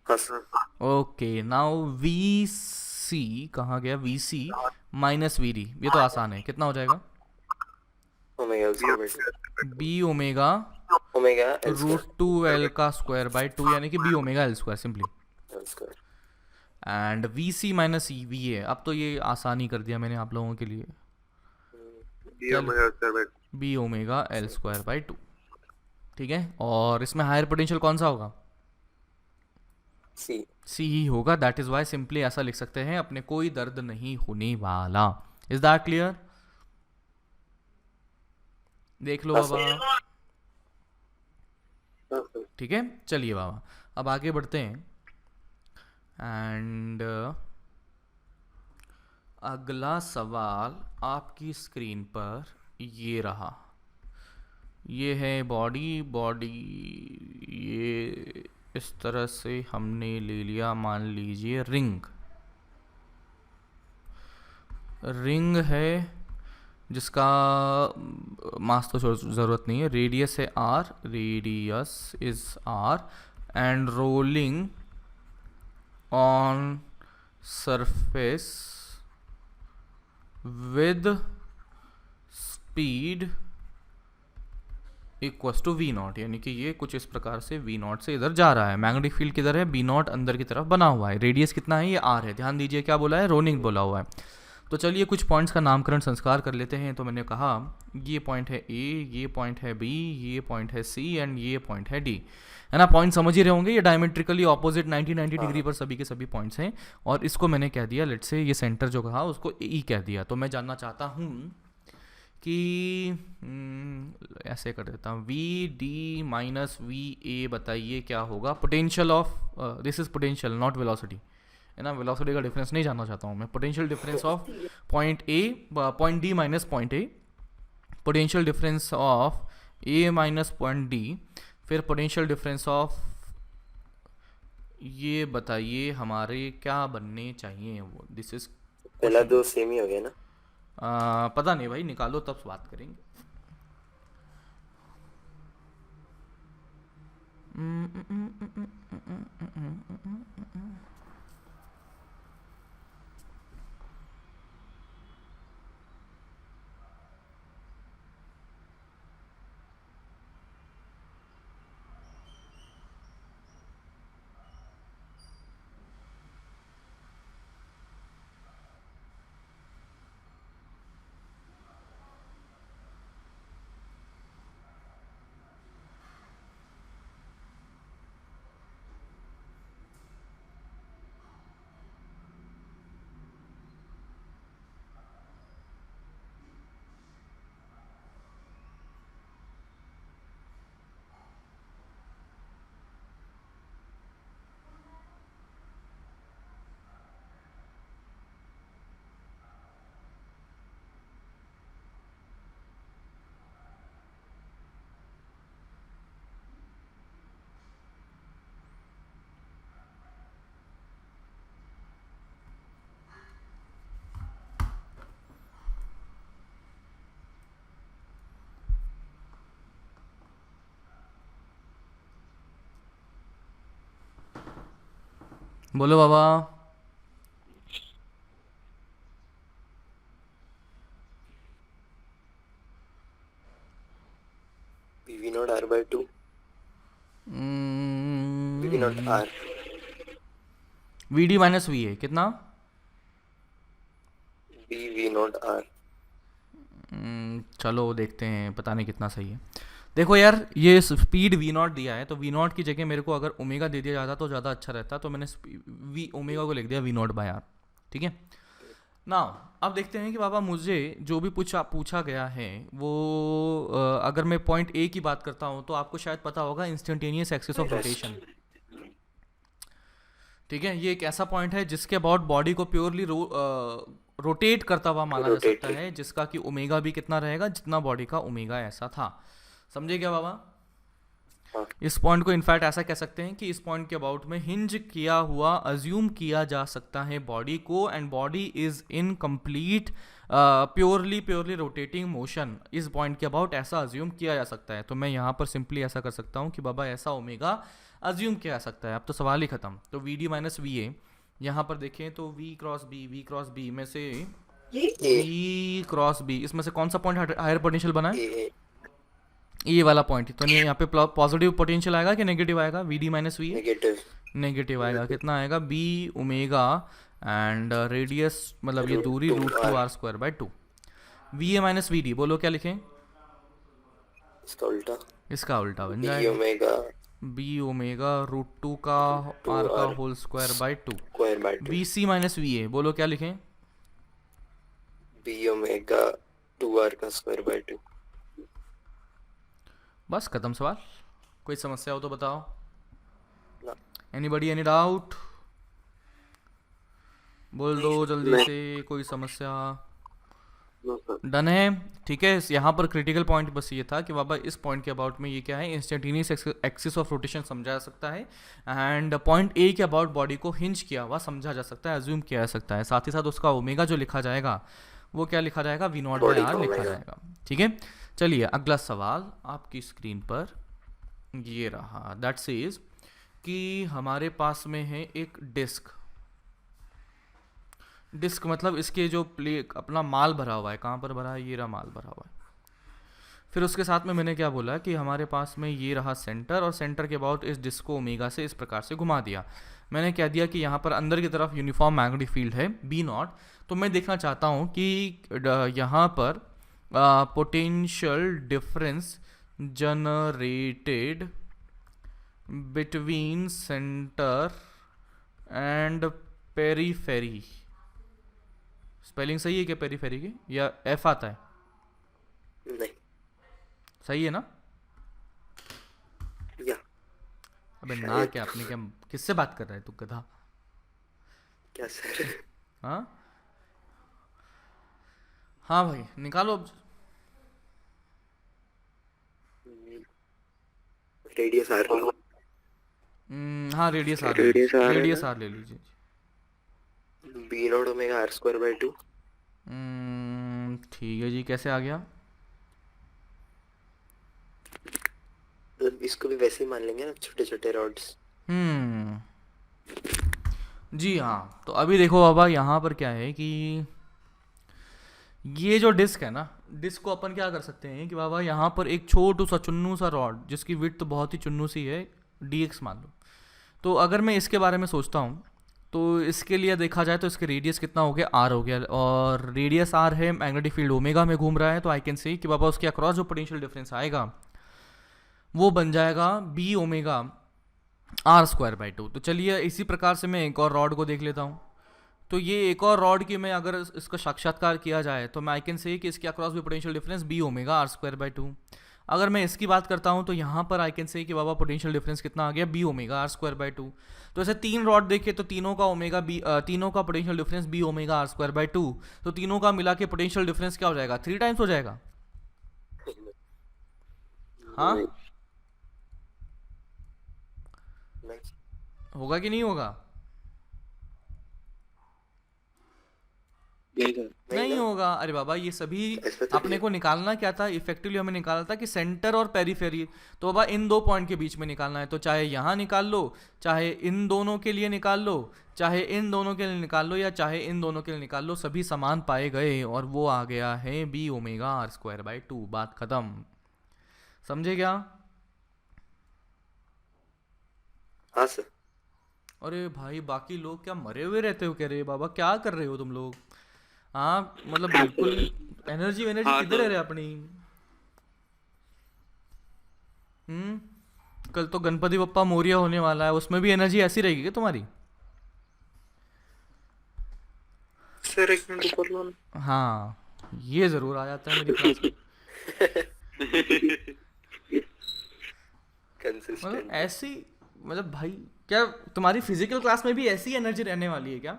हाँ sir.
Okay, now V C कहाँ गया? V C minus V D, ये तो आसान है। कितना हो जाएगा? बी ओमेगा √2L का स्क्वायर बाई 2, यानी कि B omega L square simply. And V C minus V A, अब तो ये आसानी कर दिया मैंने आप लोगों के लिए। B omega L square by 2। ठीक है, और इसमें हायर पोटेंशियल कौन सा होगा? सी ही होगा। दैट इज वाई सिंपली ऐसा लिख सकते हैं, अपने कोई दर्द नहीं होने वाला। Is that clear? देख लो बाबा। ठीक है, चलिए बाबा अब आगे बढ़ते हैं। एंड अगला सवाल आपकी स्क्रीन पर ये रहा। ये है बॉडी, बॉडी ये इस तरह से हमने ले लिया, मान लीजिए रिंग। रिंग है जिसका मास तो ज़रूरत नहीं है, रेडियस है R, radius is R and rolling on surface with speed equals to V naught, यानी कि ये कुछ इस प्रकार से वी नॉट से इधर जा रहा है। मैग्नेटिक फील्ड किधर है, बी नॉट अंदर की तरफ बना हुआ है। रेडियस कितना है, ये आर है। ध्यान दीजिए क्या बोला है, रोलिंग बोला हुआ है। तो चलिए कुछ पॉइंट्स का नामकरण संस्कार कर लेते हैं। तो मैंने कहा ये पॉइंट है ए, ये पॉइंट है बी, ये पॉइंट है सी एंड ये पॉइंट है डी, है ना। पॉइंट समझ ही रहे होंगे, ये डायमेट्रिकली ऑपोजिट 90 डिग्री पर सभी के सभी पॉइंट्स हैं। और इसको मैंने कह दिया, लेट्स से ये सेंटर जो कहा उसको ई कह दिया। तो मैं जानना चाहता हूँ कि ऐसे कर देता हूँ, V D minus V A, बताइए क्या होगा potential of, this is potential naught velocity, है ना। वेलोसिटी का डिफरेंस नहीं जानना चाहता हूँ मैं। Potential difference of point A, point D minus point A, potential difference of A minus point D, फिर पोटेंशियल डिफरेंस ऑफ, ये बताइए हमारे क्या बनने चाहिए वो। दिस इज
पहला दो सेम ही हो गया ना।
पता नहीं भाई, निकालो तब बात करेंगे। बोलो बाबा।
V naught R by 2, V naught R,
V D minus V A कितना,
वी नॉट आर।
चलो देखते हैं, पता नहीं कितना सही है। देखो यार, ये स्पीड वी नॉट दिया है, तो वी नॉट की जगह मेरे को अगर ओमेगा दे दिया जाता तो ज़्यादा अच्छा रहता। तो मैंने वी ओमेगा को लिख दिया वी नॉट बाय आर, ठीक है ना। अब देखते हैं कि बाबा मुझे जो भी पूछा गया है वो अगर मैं पॉइंट ए की बात करता हूँ तो आपको शायद पता होगा इंस्टेंटेनियस एक्सिस ऑफ रोटेशन, ठीक है। ये एक ऐसा पॉइंट है जिसके अबाउट बॉडी को प्योरली रोटेट करता हुआ माना जा सकता है, जिसका कि ओमेगा भी कितना रहेगा जितना बॉडी का ओमेगा ऐसा था। समझे क्या बाबा? इस पॉइंट को इनफैक्ट ऐसा कह सकते हैं कि इस पॉइंट के अबाउट में हिंज किया हुआ अज्यूम किया जा सकता है बॉडी को, and body is in complete purely rotating motion. इस पॉइंट के अबाउट ऐसा अज्यूम किया जा सकता है। तो मैं यहाँ पर सिंपली ऐसा कर सकता हूँ कि बाबा ऐसा ओमेगा अज्यूम किया जा सकता है। अब तो सवाल ही खत्म। तो V D minus V A, यहाँ पर देखें तो वी क्रॉस बी में से वी क्रॉस बी, इसमें से कौन सा पॉइंट हायर पोटेंशियल बना है? ये वाला पॉइंट। तो यहाँ पे पॉजिटिव पोटेंशियल आएगा कि नेगेटिव आएगा? V D minus V negative आएगा। कितना आएगा? बी ओमेगा एंड रेडियस मतलब ये दूरी √2 R square by 2। V A minus V D, बोलो क्या लिखें? इसका उल्टा बन जाएगा बी ओमेगा √2 का आर का whole square by 2। B C minus V A, बोलो क्या लिखें?
बी ओमेगा 2r का स्क्वायर बाय 2।
बस खत्म सवाल। कोई समस्या हो तो बताओ। Anybody any doubt? बोल दो जल्दी से, कोई समस्या?
No sir.
डन है, ठीक है। यहाँ पर क्रिटिकल पॉइंट बस ये था कि बाबा इस पॉइंट के अबाउट में ये क्या है, इंस्टेंटेनियस एक्सिस ऑफ रोटेशन समझा जा सकता है, एंड पॉइंट ए के अबाउट बॉडी को हिंज किया हुआ समझा जा सकता है, अज्यूम किया जा सकता है। साथ ही साथ उसका ओमेगा जो लिखा जाएगा वो क्या लिखा जाएगा, V naught by
Body
R
का
लिखा
omega।
जाएगा, ठीक है। चलिए अगला सवाल आपकी स्क्रीन पर ये रहा, दैट सेज कि हमारे पास में है एक डिस्क। डिस्क मतलब इसके जो प्ले अपना माल भरा हुआ है, कहाँ पर भरा है, ये रहा माल भरा हुआ है। फिर उसके साथ में मैंने क्या बोला कि हमारे पास में ये रहा सेंटर, और सेंटर के अबाउट इस डिस्क को ओमेगा से इस प्रकार से घुमा दिया। मैंने कह दिया कि यहाँ पर अंदर की तरफ यूनिफॉर्म मैग्नेटिक फील्ड है बी नॉट। तो मैं देखना चाहता हूँ कि यहाँ पर potential difference generated between centre and periphery, spelling सही है क्या पेरीफेरी की, या एफ आता है?
नहीं,
सही है ना?
या
अबे ना क्या, अपने क्या किससे बात कर रहा है तू गधा?
क्या सर?
हाँ हाँ भाई निकालो अब।
रेडियस आर लो।
हाँ रेडियस आर,
Radius R है
रेडियस
ना?
आर ले लीजिए।
B naught omega R square by 2।
ठीक है जी, कैसे आ गया?
मतलब इसको भी वैसे ही मान लेंगे ना, छोटे छोटे रॉड्स।
जी हाँ, तो अभी देखो बाबा यहाँ पर क्या है कि ये जो डिस्क है ना, डिस्क को अपन क्या कर सकते हैं कि बाबा यहाँ पर एक छोटू सा चुन्नू सा रॉड जिसकी विड्थ तो बहुत ही चुन्नू सी है, dx मान लो। तो अगर मैं इसके बारे में सोचता हूँ तो इसके लिए देखा जाए तो इसके रेडियस कितना हो गया, r हो गया, और रेडियस r है, मैग्नेटिक फील्ड ओमेगा में घूम रहा है, तो आई कैन से कि बाबा उसके अक्रॉस जो पोटेंशियल डिफरेंस आएगा वो बन जाएगा B omega R square by 2। तो चलिए इसी प्रकार से मैं एक और रॉड को देख लेता हूँ। तो ये एक और रॉड की मैं अगर इसका साक्षात्कार किया जाए तो मैं आई कैन से कि इसके अक्रॉस भी potential difference B omega R square by 2। अगर मैं इसकी बात करता हूँ तो यहाँ पर आई कैन से कि बाबा पोटेंशियल डिफरेंस कितना आ गया, B omega R square by 2। तो ऐसे तीन रॉड देखे तो तीनों का ओमेगा बी, तीनों का potential difference B omega R square by 2। तो तीनों का मिला के पोटेंशियल डिफरेंस क्या हो जाएगा, 3 टाइम्स हो जाएगा। हाँ
नहीं,
होगा कि नहीं होगा?
नहीं सर।
नहीं
ना।
होगा। अरे बाबा ये सभी
ऐसा तो
अपने को निकालना क्या था, इफेक्टिवली हमें निकालना था कि सेंटर और पेरीफेरी। तो बाबा इन दो पॉइंट के बीच में निकालना है, तो चाहे यहाँ निकाल लो, चाहे इन दोनों के लिए निकाल लो, चाहे इन दोनों के लिए निकाल लो, या चाहे इन दोनों के लिए निकाल लो, सभी समान पाए गए और वो आ गया है B omega R square by 2। बात खत्म, समझे क्या?
हाँ सर।
अरे भाई बाकी लोग क्या मरे हुए रहते हो, कह रहे बाबा क्या कर रहे हो तुम लोग? हाँ मतलब बिल्कुल एनर्जी एनर्जी
हाँ,
किधर
तो-
है रे अपनी? कल तो गणपति बप्पा मोरिया होने वाला है, उसमें भी एनर्जी ऐसी रहेगी क्या तुम्हारी?
सर एक मिनट ऊपर लो ना।
हाँ ये जरूर आ जाता है मेरी क्लास में। मतलब
कंसिस्टेंट।
ऐसी, मतलब भाई क्या तुम्हारी फिजिकल क्लास में भी ऐसी एनर्जी रहने वाली है क्या?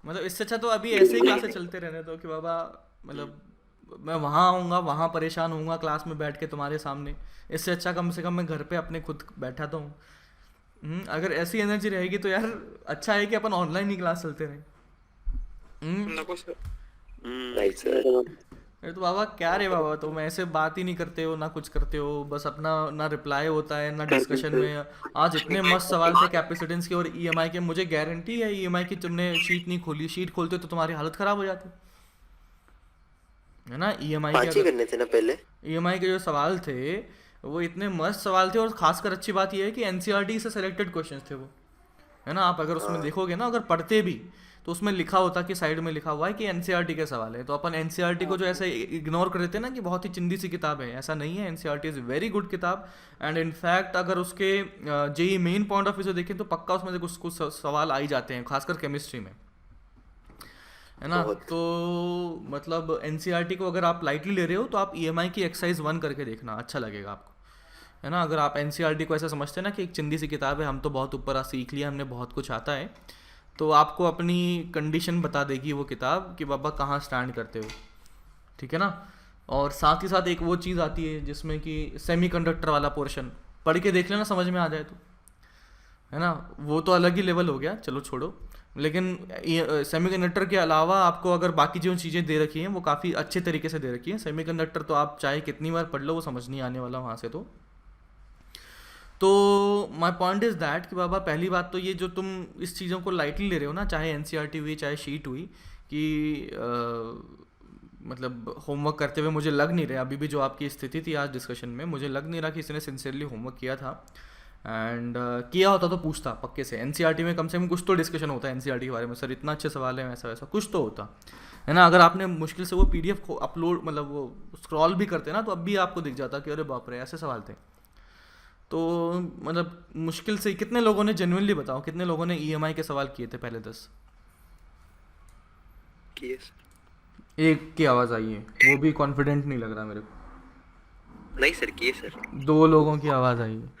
मतलब इससे अच्छा तो अभी ऐसे ही क्लासेस चलते रहने दो कि बाबा मतलब मैं वहाँ आऊँगा, वहाँ परेशान होऊंगा क्लास में बैठ के तुम्हारे सामने। इससे अच्छा कम से कम मैं घर पे अपने खुद बैठा तो हूँ। अगर ऐसी एनर्जी रहेगी तो यार अच्छा है कि अपन ऑनलाइन ही क्लास चलते रहे।
नको सर।
Right sir.
अरे तो बाबा क्या रे बाबा, तुम ऐसे बात ही नहीं करते हो ना कुछ करते हो, बस अपना ना रिप्लाई होता है ना डिस्कशन में। आज इतने मस्त सवाल थे कैपेसिटेंस के और ईएमआई के, मुझे गारंटी है ईएमआई की तुमने शीट नहीं खोली, शीट खोलते तो तुम्हारी हालत खराब हो जाती है ना। ईएमआई
5 ही करने थे ना पहले।
ईएमआई के जो सवाल थे वो इतने मस्त सवाल थे, और खासकर अच्छी बात यह है कि एनसीईआरटी से सेलेक्टेड क्वेश्चंस थे वो, है ना। आप अगर उसमें देखोगे ना, अगर पढ़ते भी तो उसमें लिखा होता कि साइड में लिखा हुआ है कि एनसीईआरटी के सवाल है। तो अपन एनसीईआरटी को जो ऐसे इग्नोर कर देते हैं ना कि बहुत ही चिंदी सी किताब है, ऐसा नहीं है। एनसीईआरटी इज़ वेरी गुड किताब, एंड इनफैक्ट अगर उसके JEE Main point of view से देखें तो पक्का उसमें से कुछ कुछ सवाल आ ही जाते हैं, खासकर केमिस्ट्री में, है ना। तो मतलब एनसीईआरटी को अगर आप लाइटली ले रहे हो तो आप ईएमआई की एक्सरसाइज 1 करके देखना, अच्छा लगेगा आपको, है ना। अगर आप एनसीईआरटी को ऐसा समझते हैं ना कि एक चिंदी सी किताब है, हम तो बहुत ऊपर सीख लिया, हमने बहुत कुछ आता है, तो आपको अपनी कंडीशन बता देगी वो किताब कि बाबा कहाँ स्टैंड करते हो, ठीक है ना। और साथ ही साथ एक वो चीज़ आती है जिसमें कि सेमीकंडक्टर वाला पोर्शन, पढ़ के देख लेना समझ में आ जाए तो, है ना। वो तो अलग ही लेवल हो गया, चलो छोड़ो। लेकिन सेमीकंडक्टर के अलावा आपको अगर बाकी जो चीज़ें दे रखी हैं वो काफ़ी अच्छे तरीके से दे रखी हैं। सेमीकंडक्टर तो आप चाहे कितनी बार पढ़ लो वो समझ नहीं आने वाला वहाँ से। तो माई पॉइंट इज़ दैट कि बाबा पहली बात तो ये जो तुम इस चीज़ों को लाइटली ले रहे हो ना, चाहे एनसीईआरटी हुई चाहे शीट हुई, कि मतलब होमवर्क करते हुए मुझे लग नहीं रहा अभी भी जो आपकी स्थिति थी आज डिस्कशन में, मुझे लग नहीं रहा कि इसने सिंसियरली होमवर्क किया था। एंड किया होता तो पूछता पक्के से। एनसीईआरटी में कम से कम कुछ तो डिस्कशन होता है एनसीईआरटी के बारे में, सर इतना अच्छे सवाल है वैसा वैसा कुछ तो होता है ना। अगर आपने मुश्किल से वो पीडीएफ को अपलोड मतलब वो स्क्रॉल भी करते ना तो अब भी आपको दिख जाता कि अरे बाप रे ऐसे सवाल थे। तो मतलब मुश्किल से कितने लोगों ने, जेन्युइनली बताओ कितने लोगों ने ईएमआई के सवाल किए थे पहले 10?
किए सर।
एक की आवाज़ आई है, वो भी कॉन्फिडेंट नहीं लग रहा मेरे को।
नहीं सर, किए सर।
2 लोगों की आवाज़ आई है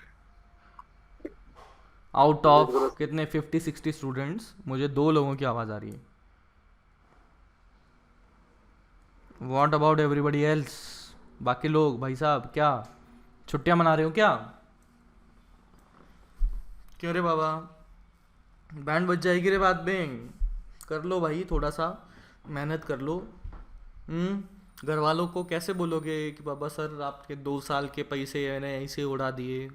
आउट ऑफ कितने 50-60 स्टूडेंट्स, मुझे 2 लोगों की आवाज़ आ रही है। What about everybody else? बाकी लोग भाई साहब क्या छुट्टियां मना रहे हो क्या? क्यों रे बाबा, बैंड बज जाएगी रे बाद में, कर लो भाई थोड़ा सा मेहनत कर लो। घर वालों को कैसे बोलोगे कि बाबा सर आपके 2 साल के पैसे मैंने ऐसे उड़ा दिए,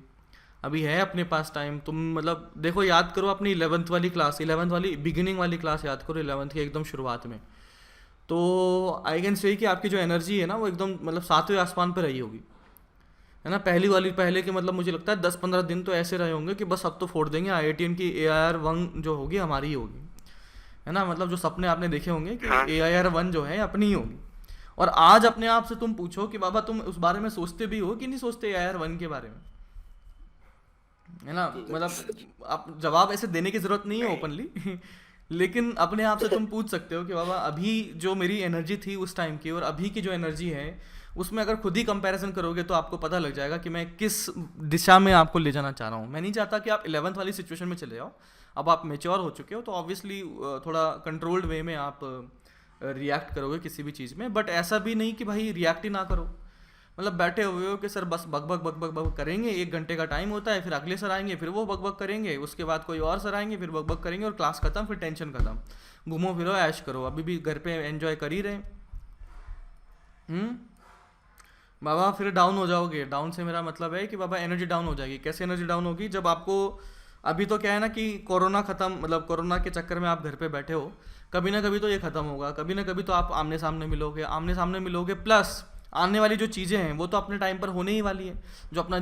अभी है अपने पास टाइम। तुम मतलब देखो याद करो अपनी 11th वाली क्लास, 11th वाली बिगिनिंग वाली क्लास याद करो, 11th की एकदम शुरुआत में। तो आई कैन से कि आपकी जो एनर्जी है ना वो एकदम मतलब 7वें आसमान पर रही होगी, है ना। पहले के मतलब मुझे लगता है 10-15 दिन तो ऐसे रहे होंगे कि बस अब तो फोड़ देंगे, IITN की AIR-1 जो होगी हमारी ही होगी, है ना। मतलब जो सपने आपने देखे होंगे कि AIR-1 जो है अपनी ही होगी। और आज अपने आप से तुम पूछो कि बाबा तुम उस बारे में सोचते भी हो कि नहीं सोचते AIR-1 के बारे में, है ना। मतलब आप जवाब ऐसे देने की जरूरत नहीं है ओपनली लेकिन अपने आप से तुम पूछ सकते हो कि बाबा अभी जो मेरी एनर्जी थी उस टाइम की और अभी की जो एनर्जी है उसमें अगर खुद ही कंपैरिजन करोगे तो आपको पता लग जाएगा कि मैं किस दिशा में आपको ले जाना चाह रहा हूँ। मैं नहीं चाहता कि आप 11th वाली सिचुएशन में चले जाओ, अब आप मेच्योर हो चुके हो तो ऑब्वियसली थोड़ा कंट्रोल्ड वे में आप रिएक्ट करोगे किसी भी चीज़ में, बट ऐसा भी नहीं कि भाई रिएक्ट ही ना करो। मतलब बैठे हुए हो कि सर बस बक बक बक बक बक करेंगे, 1 घंटे का टाइम होता है, फिर अगले सर आएंगे फिर वो बक बक करेंगे, उसके बाद कोई और सर आएंगे फिर बक बक करेंगे और क्लास खत्म, फिर टेंशन खत्म, घूमो फिरो ऐश करो, अभी भी घर पे एंजॉय कर ही रहे। बाबा फिर डाउन हो जाओगे। डाउन से मेरा मतलब है कि बाबा एनर्जी डाउन हो जाएगी। कैसे एनर्जी डाउन होगी? जब आपको अभी तो क्या है ना कि कोरोना ख़त्म, मतलब कोरोना के चक्कर में आप घर पे बैठे हो, कभी ना कभी तो ये ख़त्म होगा, कभी ना कभी तो आप आमने सामने मिलोगे प्लस आने वाली जो चीज़ें हैं वो तो अपने टाइम पर होने ही वाली है। जो अपना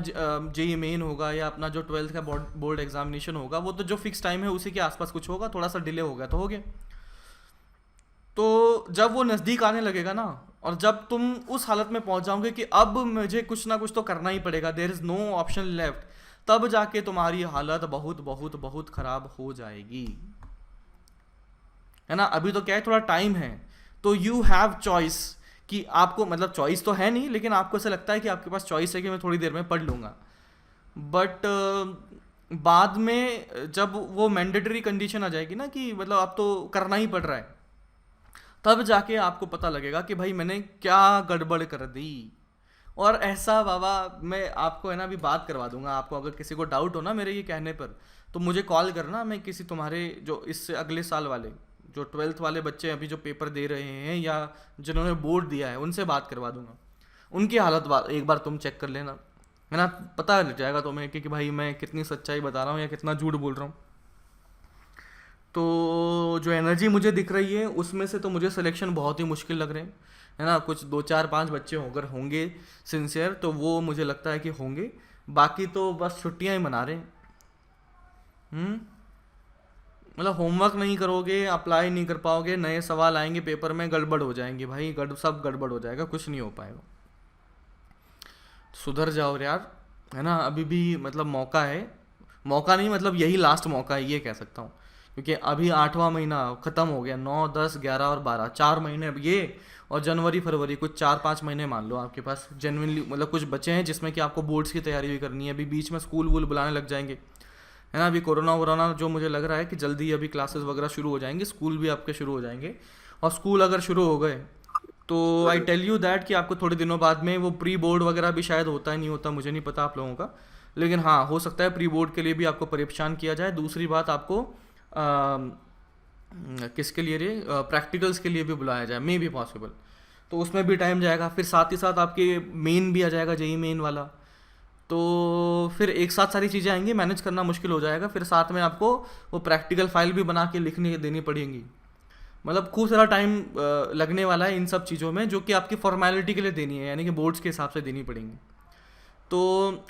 JEE मेन होगा या अपना जो 12th का बोर्ड एग्जामिनेशन होगा वो तो जो फिक्स टाइम है उसी के आसपास कुछ होगा, थोड़ा सा डिले हो गया तो हो गया। तो जब वो नज़दीक आने लगेगा ना और जब तुम उस हालत में पहुंच जाओगे कि अब मुझे कुछ ना कुछ तो करना ही पड़ेगा, there is no option left, तब जाके तुम्हारी हालत बहुत बहुत बहुत ख़राब हो जाएगी, है ना। अभी तो क्या है थोड़ा टाइम है तो यू हैव चॉइस कि आपको, मतलब चॉइस तो है नहीं लेकिन आपको ऐसा लगता है कि आपके पास चॉइस है कि मैं थोड़ी देर में पढ़ लूँगा, बट बाद में जब वो मैंडेटरी कंडीशन आ जाएगी ना कि मतलब अब तो करना ही पड़ रहा है, तब जाके आपको पता लगेगा कि भाई मैंने क्या गड़बड़ कर दी। और ऐसा बाबा मैं आपको है ना अभी बात करवा दूंगा, आपको अगर किसी को डाउट हो ना मेरे ये कहने पर तो मुझे कॉल करना, मैं किसी तुम्हारे जो इससे अगले साल वाले जो 12th वाले बच्चे अभी जो पेपर दे रहे हैं या जिन्होंने बोर्ड दिया है उनसे बात करवा दूंगा, उनकी हालत एक बार तुम चेक कर लेना, है ना। पता लग जाएगा तुम्हें कि भाई मैं कितनी सच्चाई बता रहा हूँ या कितना झूठ बोल रहा हूँ। तो जो एनर्जी मुझे दिख रही है उसमें से तो मुझे सिलेक्शन बहुत ही मुश्किल लग रहे हैं, है ना। कुछ 2-4-5 बच्चे अगर होंगे सिंसियर तो वो मुझे लगता है कि होंगे, बाकी तो बस छुट्टियां ही मना रहे हैं। मतलब होमवर्क नहीं करोगे, अप्लाई नहीं कर पाओगे, नए सवाल आएंगे पेपर में, गड़बड़ हो जाएंगे भाई, सब गड़बड़ हो जाएगा, कुछ नहीं हो पाएगा। सुधर जाओ यार, है ना। अभी भी मतलब मौका है, मौका नहीं मतलब यही लास्ट मौका है ये कह सकता हूँ, क्योंकि अभी 8वां महीना ख़त्म हो गया, 9, 10, 11 और 12, 4 महीने अब ये, और जनवरी फरवरी कुछ 4-5 महीने मान लो आपके पास जेन्युइनली, मतलब कुछ बचे हैं जिसमें कि आपको बोर्ड्स की तैयारी भी करनी है। अभी बीच में स्कूल वूल बुलाने लग जाएंगे, है ना। अभी कोरोना जो मुझे लग रहा है कि जल्दी अभी क्लासेस वगैरह शुरू हो जाएंगे, स्कूल भी आपके शुरू हो जाएंगे, और स्कूल अगर शुरू हो गए तो आई टेल यू दैट कि आपको थोड़े दिनों बाद में वो प्री बोर्ड वगैरह भी शायद होता है नहीं होता, मुझे नहीं पता आप लोगों का, लेकिन हाँ हो सकता है प्री बोर्ड के लिए भी आपको परेशान किया जाए। दूसरी बात, आपको किसके लिए रे, प्रैक्टिकल्स के लिए भी बुलाया जाए, मे बी पॉसिबल, तो उसमें भी टाइम जाएगा। फिर साथ ही साथ आपके मेन भी आ जाएगा, जेई मेन वाला, तो फिर एक साथ सारी चीज़ें आएंगी, मैनेज करना मुश्किल हो जाएगा। फिर साथ में आपको वो प्रैक्टिकल फाइल भी बना के लिखने देनी पड़ेंगी, मतलब खूब सारा टाइम लगने वाला है इन सब चीज़ों में, जो कि आपकी फॉर्मेलिटी के लिए देनी है, यानी कि बोर्ड्स के हिसाब से देनी पड़ेंगी। तो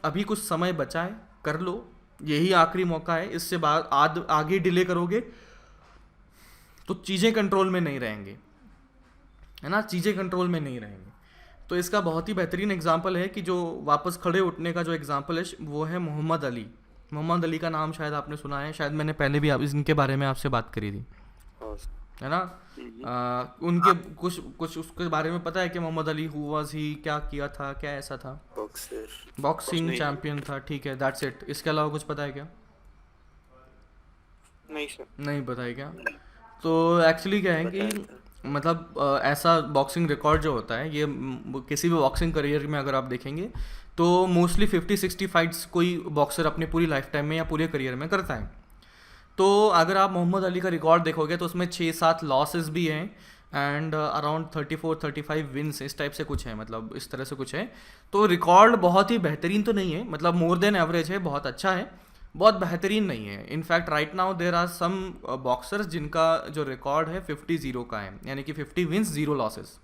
अभी कुछ समय बचा है, कर लो, यही आखिरी मौका है। इससे बाद आगे डिले करोगे तो चीज़ें कंट्रोल में नहीं रहेंगी, है ना, चीज़ें कंट्रोल में नहीं रहेंगी। तो इसका बहुत ही बेहतरीन एग्जाम्पल है कि जो वापस खड़े उठने का जो एग्जाम्पल है वो है मोहम्मद अली। मोहम्मद अली का नाम शायद आपने सुना है, शायद मैंने पहले भी इनके बारे में आपसे बात करी थी,
हाँ
है ना। उनके कुछ उसके बारे में पता है कि Muhammad Ali who was he, क्या किया था, क्या ऐसा था?
बॉक्सर,
बॉक्सिंग चैंपियन था, ठीक है, दैट्स इट। इसके अलावा कुछ पता है क्या?
नहीं सर।
नहीं पता है क्या? तो एक्चुअली क्या है कि मतलब ऐसा बॉक्सिंग रिकॉर्ड जो होता है ये किसी भी बॉक्सिंग करियर में अगर आप देखेंगे तो मोस्टली 50-60 फाइट्स कोई बॉक्सर अपनी पूरी लाइफ टाइम में या पूरे करियर में करता है। तो अगर आप मोहम्मद अली का रिकॉर्ड देखोगे तो उसमें 6-7 लॉसेस भी हैं एंड अराउंड 34-35 विन्स, इस टाइप से कुछ है, मतलब इस तरह से कुछ है। तो रिकॉर्ड बहुत ही बेहतरीन तो नहीं है, मतलब मोर देन एवरेज है, बहुत अच्छा है, बहुत बेहतरीन नहीं है। In fact right now there are some boxers जिनका जो रिकॉर्ड है 50-0 का है, यानी कि 50 wins 0 losses.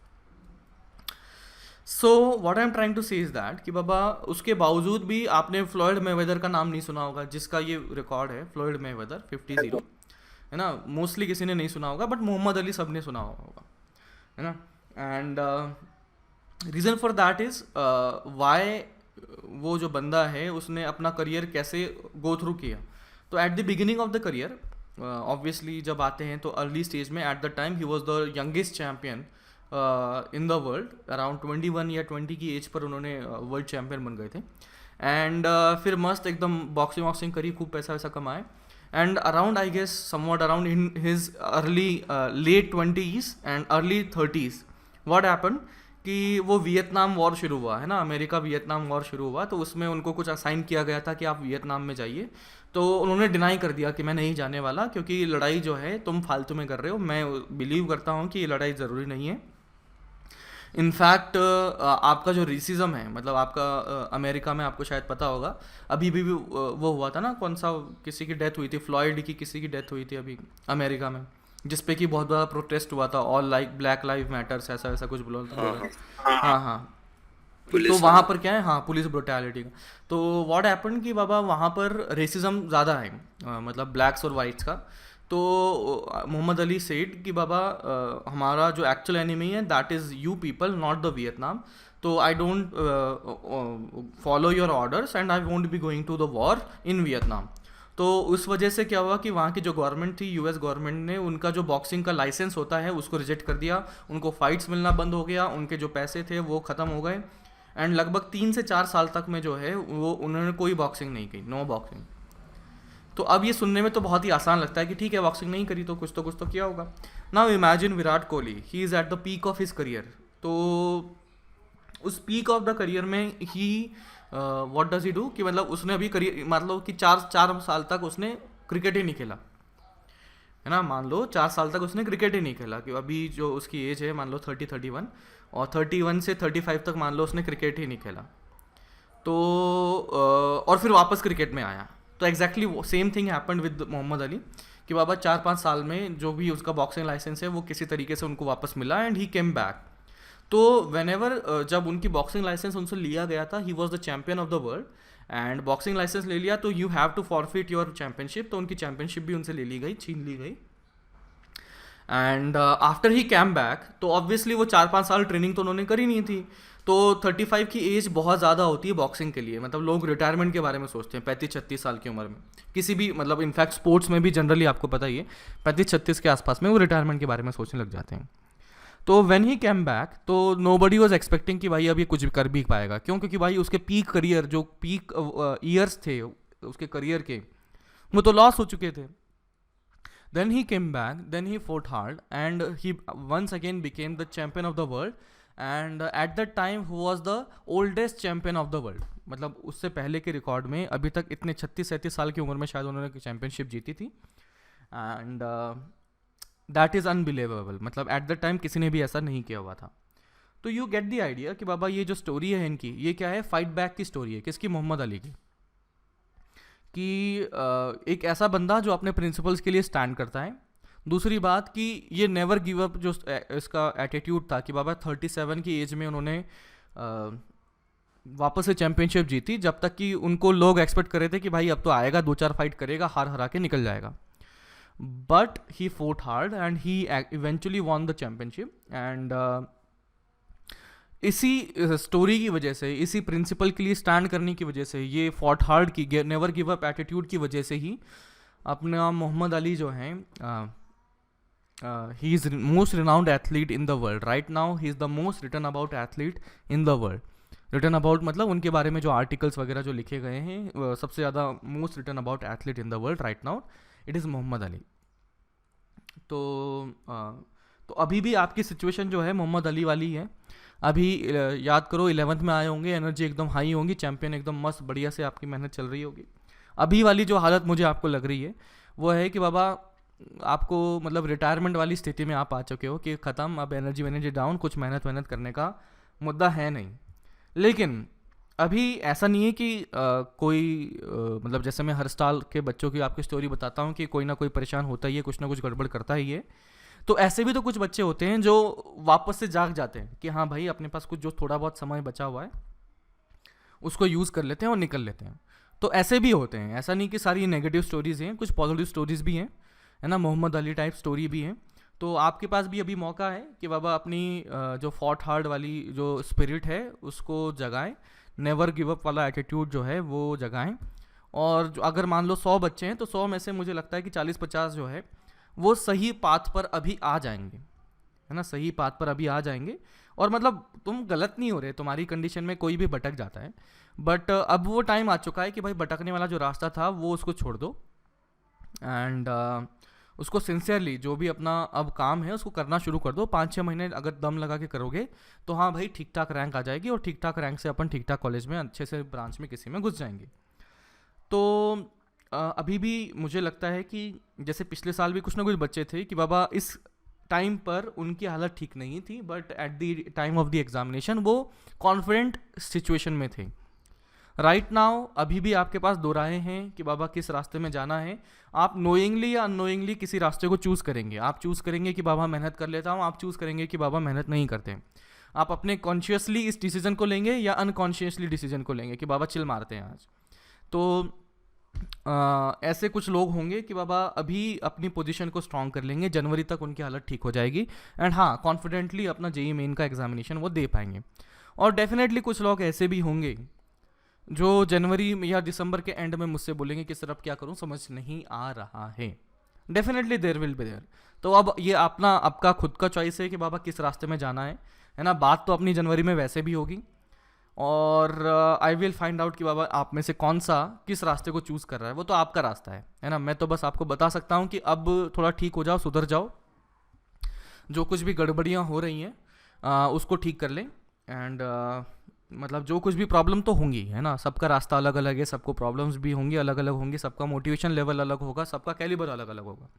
So what I am trying to say is that कि बाबा उसके बावजूद भी आपने फ्लॉयड मेवेदर का नाम नहीं सुना होगा, जिसका ये रिकॉर्ड है, फ्लॉयड मेवेदर 50-0, है ना। मोस्टली किसी ने नहीं सुना होगा, बट मोहम्मद अली सब ने सुना होगा, है ना। And reason for that is why वो जो बंदा है उसने अपना करियर कैसे गो थ्रू किया। तो at the beginning of the career, obviously जब आते हैं तो अर्ली स्टेज में, at the time he was the youngest champion in the world, around 21 या 20 की एज पर उन्होंने वर्ल्ड चैम्पियन बन गए थे। एंड फिर मस्त एकदम बॉक्सिंग वॉक्सिंग करी, खूब पैसा वैसा कमाए, and around I guess somewhat around in his early late 20s and early 30s what happen कि वो वियतनाम वॉर शुरू हुआ, है ना, अमेरिका वियतनाम वॉर शुरू हुआ, तो उसमें उनको कुछ असाइन किया गया था कि आप वियतनाम में जाइए। तो उन्होंने डिनाई कर दिया कि मैं नहीं जाने वाला, क्योंकि लड़ाई जो है तुम फालतू में कर रहे हो, मैं बिलीव करता हूँ कि ये लड़ाई ज़रूरी नहीं है। इनफैक्ट आपका जो रेसिज्म है, मतलब आपका अमेरिका में आपको शायद पता होगा, अभी भी वो हुआ था ना, कौन सा किसी की डेथ हुई थी, फ्लॉयड की किसी की डेथ हुई थी अभी अमेरिका में, जिसपे कि बहुत बड़ा प्रोटेस्ट हुआ था, all like black live matters, ऐसा वैसा कुछ बोला था। हाँ हाँ, तो वहाँ पर क्या है, हाँ, पुलिस ब्रुटैलिटी का। तो व्हाट हैपन कि बाबा वहाँ पर रेसिज्म ज़्यादा है, मतलब ब्लैक्स और वाइट्स का। तो मोहम्मद अली सेड कि बाबा हमारा जो एक्चुअल एनिमी है that is you people, not the Vietnam. तो I don't follow your orders and I won't be going to the war in Vietnam. तो उस वजह से क्या हुआ कि वहाँ की जो गवर्नमेंट थी, यूएस गवर्नमेंट ने उनका जो बॉक्सिंग का लाइसेंस होता है उसको रिजेक्ट कर दिया, उनको फाइट्स मिलना बंद हो गया, उनके जो पैसे थे वो ख़त्म हो गए, एंड लगभग 3 से 4 साल तक में जो है वो उन्होंने कोई बॉक्सिंग नहीं की, नो बॉक्सिंग। तो अब ये सुनने में तो बहुत ही आसान लगता है कि ठीक है बॉक्सिंग नहीं करी तो कुछ तो किया होगा। Now imagine Virat Kohli, he is at the peak of his career. तो उस पीक ऑफ द करियर में ही व्हाट डज ही डू कि मतलब उसने अभी करियर, मतलब कि 4 साल तक उसने क्रिकेट ही नहीं खेला, है ना, मान लो 4 साल तक उसने क्रिकेट ही नहीं खेला, कि अभी जो उसकी एज है मान लो 30-31, और 31 से 35 तक मान लो उसने क्रिकेट ही नहीं खेला। तो और फिर वापस क्रिकेट में आया। तो exactly same thing happened with Muhammad Ali कि बाबा 4-5 साल में जो भी उसका बॉक्सिंग लाइसेंस है वो किसी तरीके से उनको वापस मिला एंड ही केम बैक। तो वेनेवर जब उनकी बॉक्सिंग लाइसेंस उनसे लिया गया था, he was the champion of the world, and boxing license ले लिया तो you have to forfeit your championship. तो उनकी चैम्पियनशिप भी उनसे ले ली गई, छीन ली गई। And after he came back, तो ऑब्वियसली वो 4-5 साल ट्रेनिंग तो उन्होंने करी नहीं थी। तो 35 की एज बहुत ज़्यादा होती है बॉक्सिंग के लिए, मतलब लोग रिटायरमेंट के बारे में सोचते हैं 35-36 साल की उम्र में, किसी भी मतलब इनफैक्ट स्पोर्ट्स में भी जनरली आपको पता ही है 35-36 के आसपास में वो रिटायरमेंट के बारे में सोचने लग जाते हैं। तो व्हेन ही कैम बैक, तो नोबडी वाज एक्सपेक्टिंग कि भाई अब ये कुछ कर भी पाएगा, क्यों? क्योंकि भाई उसके पीक करियर, जो पीक ईयर्स थे उसके करियर के, वो तो लॉस हो चुके थे। Then he came back, then he fought hard, and he once again became the champion of the world. And at that time who was the oldest champion of the world, मतलब उससे पहले के record में अभी तक इतने 36-37 साल की उम्र में शायद उन्होंने चैंपियनशिप जीती थी. एंड दैट इज़ अनबिलीवेबल, मतलब एट द टाइम किसी ने भी ऐसा नहीं किया हुआ था. तो यू गेट द आइडिया कि बाबा ये जो स्टोरी है इनकी, ये क्या है, फाइट बैक की स्टोरी है. किसकी? मोहम्मद अली की. कि एक ऐसा बंदा जो अपने प्रिंसिपल्स के लिए स्टैंड करता है. दूसरी बात कि ये नेवर गिव अप जो इसका एटीट्यूड था कि बाबा 37 की एज में उन्होंने वापस से चैंपियनशिप जीती, जब तक कि उनको लोग एक्सपेक्ट कर रहे थे कि भाई अब तो आएगा, 2-4 फाइट करेगा, हार हरा के निकल जाएगा. But he fort hard and he eventually won the championship. And इसी स्टोरी की वजह से, इसी प्रिंसिपल के लिए स्टैंड करने की वजह से, ये फॉट हार्ड की नेवर गिव अप एटीट्यूड की वजह से ही अपना मोहम्मद अली जो हैं, he is most renowned athlete in the world right now. He is the most written about athlete in the world. Written about मतलब उनके बारे में जो आर्टिकल्स वगैरह जो लिखे गए हैं, सबसे ज़्यादा most written about athlete in the world right now, it is Muhammad Ali. तो अभी भी आपकी सिचुएशन जो है मोहम्मद अली वाली है. अभी याद करो 11th में आए होंगे, एनर्जी एकदम हाई होंगी, चैंपियन एकदम मस्त बढ़िया से आपकी मेहनत चल रही होगी. अभी वाली जो हालत मुझे आपको लग रही है वो है कि बाबा आपको मतलब रिटायरमेंट वाली स्थिति में आप आ चुके हो कि ख़त्म, अब एनर्जी डाउन, कुछ मेहनत करने का मुद्दा है नहीं. लेकिन अभी ऐसा नहीं है कि कोई मतलब जैसे मैं हर साल के बच्चों की आपकी स्टोरी बताता हूँ कि कोई ना कोई परेशान होता ही है, कुछ ना कुछ गड़बड़ करता ही है. तो ऐसे भी तो कुछ बच्चे होते हैं जो वापस से जाग जाते हैं कि हाँ भाई अपने पास कुछ जो थोड़ा बहुत समय बचा हुआ है उसको यूज़ कर लेते हैं और निकल लेते हैं. तो ऐसे भी होते हैं, ऐसा नहीं कि सारी नेगेटिव स्टोरीज़ हैं, कुछ पॉजिटिव स्टोरीज़ भी हैं, है ना. मोहम्मद अली टाइप स्टोरी भी है. तो आपके पास भी अभी मौका है कि बाबा अपनी जो फॉट हार्ड वाली जो स्पिरिट है उसको जगाएं, नेवर गिव अप वाला एटीट्यूड जो है वो जगाएं. और जो अगर मान लो 100 बच्चे हैं तो 100 में से मुझे लगता है कि 40-50 जो है वो सही पाथ पर अभी आ जाएंगे, है ना, सही पाथ पर अभी आ जाएंगे. और मतलब तुम गलत नहीं हो रहे, तुम्हारी कंडीशन में कोई भी भटक जाता है, बट अब वो टाइम आ चुका है कि भाई भटकने वाला जो रास्ता था वो उसको छोड़ दो. एंड उसको सिंसियरली जो भी अपना अब काम है उसको करना शुरू कर दो. 5-6 महीने अगर दम लगा के करोगे तो हाँ भाई ठीक ठाक रैंक आ जाएगी, और ठीक ठाक रैंक से अपन ठीक ठाक कॉलेज में अच्छे से ब्रांच में किसी में घुस जाएंगे. तो अभी भी मुझे लगता है कि जैसे पिछले साल भी कुछ ना कुछ बच्चे थे कि बाबा इस टाइम पर उनकी हालत ठीक नहीं थी, but at the time of the examination वो कॉन्फिडेंट सिचुएशन में थे. राइट नाउ अभी भी आपके पास 2 राहें हैं कि बाबा किस रास्ते में जाना है. आप नोइंगली या अननोइंगली किसी रास्ते को चूज़ करेंगे. आप चूज़ करेंगे कि बाबा मेहनत कर लेता हूँ, आप चूज़ करेंगे कि बाबा मेहनत नहीं करते. आप अपने कॉन्शियसली इस डिसीजन को लेंगे या अनकॉन्शियसली डिसीजन को लेंगे कि बाबा चिल मारते हैं आज. तो ऐसे कुछ लोग होंगे कि बाबा अभी अपनी पोजीशन को स्ट्रॉन्ग कर लेंगे, जनवरी तक उनकी हालत ठीक हो जाएगी, एंड हाँ कॉन्फिडेंटली अपना जेईई मेन का एग्जामिनेशन वो दे पाएंगे. और डेफिनेटली कुछ लोग ऐसे भी होंगे जो जनवरी या दिसंबर के एंड में मुझसे बोलेंगे कि सर अब क्या करूं, समझ नहीं आ रहा है. Definitely there will be there. तो अब ये अपना आपका खुद का चॉइस है कि बाबा किस रास्ते में जाना है ना. बात तो अपनी जनवरी में वैसे भी होगी, और आई विल फाइंड आउट कि बाबा आप में से कौन सा किस रास्ते को चूज़ कर रहा है. वो तो आपका रास्ता है ना. मैं तो बस आपको बता सकता हूँ कि अब थोड़ा ठीक हो जाओ, सुधर जाओ, जो कुछ भी गड़बड़ियाँ हो रही हैं उसको ठीक कर लें. एंड मतलब जो कुछ भी प्रॉब्लम तो होंगी, है ना, सबका रास्ता अलग अलग है, सबको प्रॉब्लम्स भी होंगी, अलग अलग होंगी, सबका मोटिवेशन लेवल अलग होगा, सबका कैलिबर अलग अलग होगा.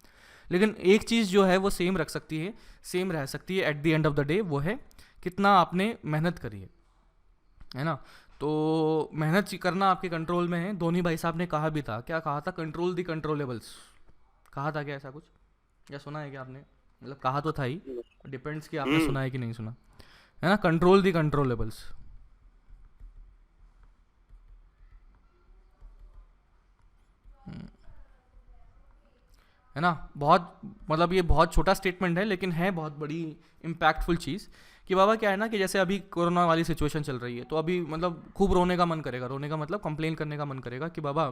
लेकिन एक चीज़ जो है वो सेम रख सकती है, सेम रह सकती है at the end of the day, वो है कितना आपने मेहनत करी है ना. तो मेहनत करना आपके कंट्रोल में है. धोनी भाई साहब ने कहा भी था, क्या कहा था, कंट्रोल द कंट्रोलेबल्स, कहा था क्या ऐसा कुछ, या सुना है क्या आपने? मतलब कहा तो था ही, डिपेंड्स कि आपने सुना है कि नहीं सुना, है ना. Control the controllables. है ना. बहुत मतलब ये बहुत छोटा स्टेटमेंट है लेकिन है बहुत बड़ी इम्पैक्टफुल चीज़ कि बाबा क्या है ना कि जैसे अभी कोरोना वाली सिचुएशन चल रही है तो अभी मतलब खूब रोने का मन करेगा, रोने का मतलब कंप्लेन करने का मन करेगा कि बाबा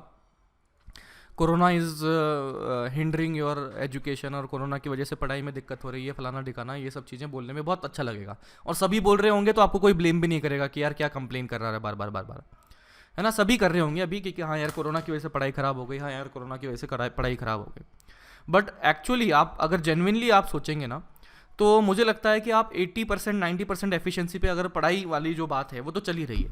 corona is hindering your education, और कोरोना की वजह से पढ़ाई में दिक्कत हो रही है, फलाना ठिकाना, ये सब चीज़ें बोलने में बहुत अच्छा लगेगा. और सभी बोल रहे होंगे तो आपको कोई ब्लेम भी नहीं करेगा कि यार क्या कंप्लेन कर रहा है बार बार, है ना. सभी कर रहे होंगे अभी कि हाँ यार कोरोना की वजह से पढ़ाई ख़राब हो गई, हाँ यार कोरोना की वजह से पढ़ाई ख़राब हो गई. बट एक्चुअली आप अगर जेन्युइनली आप सोचेंगे ना, तो मुझे लगता है कि आप 80% 90% एफिशिएंसी पे अगर पढ़ाई वाली जो बात है वो तो चल ही रही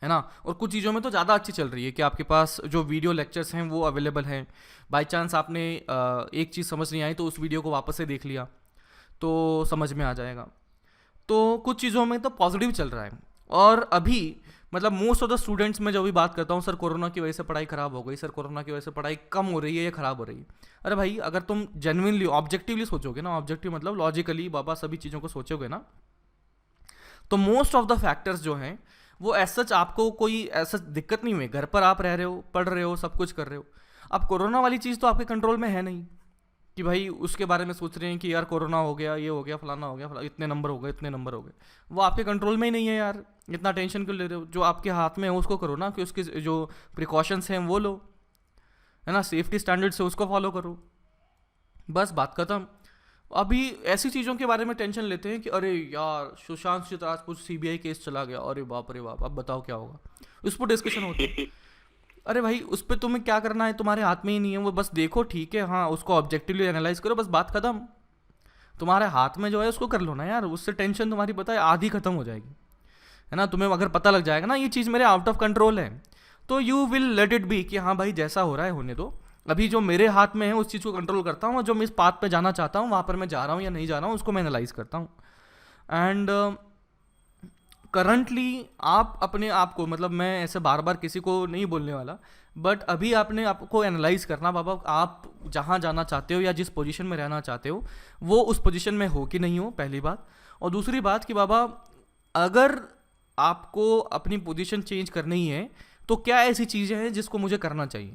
है ना। और कुछ चीज़ों में तो ज़्यादा अच्छी चल रही है कि आपके पास जो वीडियो लेक्चर्स हैं वो अवेलेबल हैं। बाय चांस आपने एक चीज़ समझ नहीं आई तो उस वीडियो को वापस से देख लिया तो समझ में आ जाएगा। तो कुछ चीज़ों में तो पॉजिटिव चल रहा है। और अभी मतलब मोस्ट ऑफ द स्टूडेंट्स में जो भी बात करता हूँ, सर कोरोना की वजह से पढ़ाई ख़राब हो गई, सर कोरोना की वजह से पढ़ाई कम हो रही है या ख़राब हो रही है। अरे भाई अगर तुम जेन्युइनली ऑब्जेक्टिवली सोचोगे ना, ऑब्जेक्टिव मतलब लॉजिकली बाबा सभी चीज़ों को सोचोगे ना, तो मोस्ट ऑफ द फैक्टर्स जो हैं वो एज सच आपको कोई ऐसा दिक्कत नहीं हुई। घर पर आप रह रहे हो, पढ़ रहे हो, सब कुछ कर रहे हो। अब कोरोना वाली चीज़ तो आपके कंट्रोल में है नहीं कि भाई उसके बारे में सोच रहे हैं कि यार कोरोना हो गया, ये हो गया, फलाना हो गया, इतने नंबर हो गए, इतने नंबर हो गए। वो आपके कंट्रोल में ही नहीं है यार, इतना टेंशन क्यों ले रहे हो? जो आपके हाथ में है उसको करो ना, कि उसके जो प्रिकॉशंस हैं वो लो, है ना, सेफ्टी स्टैंडर्ड से उसको फॉलो करो, बस बात खत्म। अभी ऐसी चीज़ों के बारे में टेंशन लेते हैं कि अरे यार सुशांत सिंह राजपूत सीबीआई केस चला गया, अरे बाप रे बाप, अब बताओ क्या होगा, उस पर डिस्कशन होती है। अरे भाई उस पर तुम्हें क्या करना है, तुम्हारे हाथ में ही नहीं है वो, बस देखो ठीक है, हाँ उसको ऑब्जेक्टिवली एनालाइज करो, बस बात खत्म। तुम्हारे हाथ में जो है उसको कर लो ना यार, उससे टेंशन तुम्हारी पता है आधी खत्म हो जाएगी, है ना। तुम्हें अगर पता लग जाएगा ना ये चीज़ मेरे आउट ऑफ कंट्रोल है, तो you will let it be कि हाँ भाई जैसा हो रहा है होने दो, अभी जो मेरे हाथ में है उस चीज़ को कंट्रोल करता हूँ, और जो मैं इस पाथ पे जाना चाहता हूँ वहाँ पर मैं जा रहा हूँ या नहीं जा रहा हूँ उसको मैं एनालाइज करता हूँ। एंड करंटली आप अपने आप को, मतलब मैं ऐसे बार बार किसी को नहीं बोलने वाला, बट अभी आपने आपको एनालाइज करना बाबा, आप जहाँ जाना चाहते हो या जिस पोजीशन में रहना चाहते हो वो उस पोजीशन में हो कि नहीं हो, पहली बात। और दूसरी बात कि बाबा अगर आपको अपनी पोजीशन चेंज करनी है तो क्या ऐसी चीज़ें हैं जिसको मुझे करना चाहिए,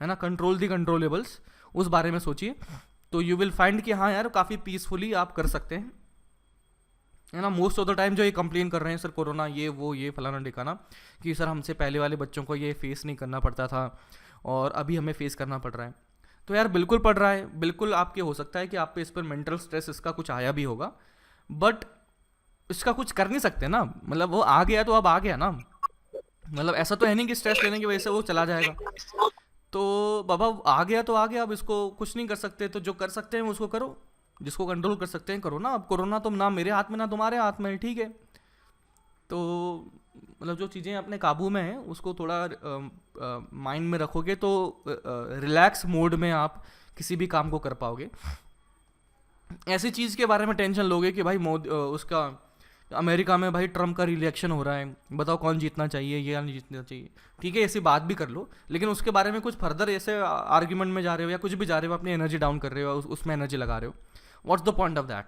है ना। कंट्रोल दी कंट्रोलेबल्स, उस बारे में सोचिए, तो यू विल फाइंड कि हाँ यार काफ़ी पीसफुली आप कर सकते हैं, है ना। मोस्ट ऑफ द टाइम जो ये कंप्लेन कर रहे हैं सर कोरोना ये वो ये फलाना ढिकाना, कि सर हमसे पहले वाले बच्चों को ये फेस नहीं करना पड़ता था और अभी हमें फेस करना पड़ रहा है, तो यार बिल्कुल पड़ रहा है, बिल्कुल आपके हो सकता है कि आप पे इस पर मेंटल स्ट्रेस इसका कुछ आया भी होगा, बट इसका कुछ कर नहीं सकते ना, मतलब वो आ गया तो अब आ गया ना, मतलब ऐसा तो है नहीं कि स्ट्रेस लेने की वजह से वो चला जाएगा। तो बाबा आ गया तो आ गया, अब इसको कुछ नहीं कर सकते, तो जो कर सकते हैं उसको करो, जिसको कंट्रोल कर सकते हैं करो ना। अब कोरोना तो ना मेरे हाथ में ना तुम्हारे हाथ में, ठीक है। तो मतलब जो चीज़ें अपने काबू में हैं उसको थोड़ा माइंड में रखोगे तो रिलैक्स मोड में आप किसी भी काम को कर पाओगे। ऐसी चीज़ के बारे में टेंशन लोगे कि भाई मोदी उसका अमेरिका में भाई ट्रम्प का रिलेक्शन हो रहा है, बताओ कौन जीतना चाहिए या नहीं जीतना चाहिए, ठीक है ऐसी बात भी कर लो, लेकिन उसके बारे में कुछ फर्दर ऐसे आर्ग्यूमेंट में जा रहे हो या कुछ भी जा रहे हो, अपनी एनर्जी डाउन कर रहे हो, उसमें एनर्जी लगा रहे हो, what's the point of that.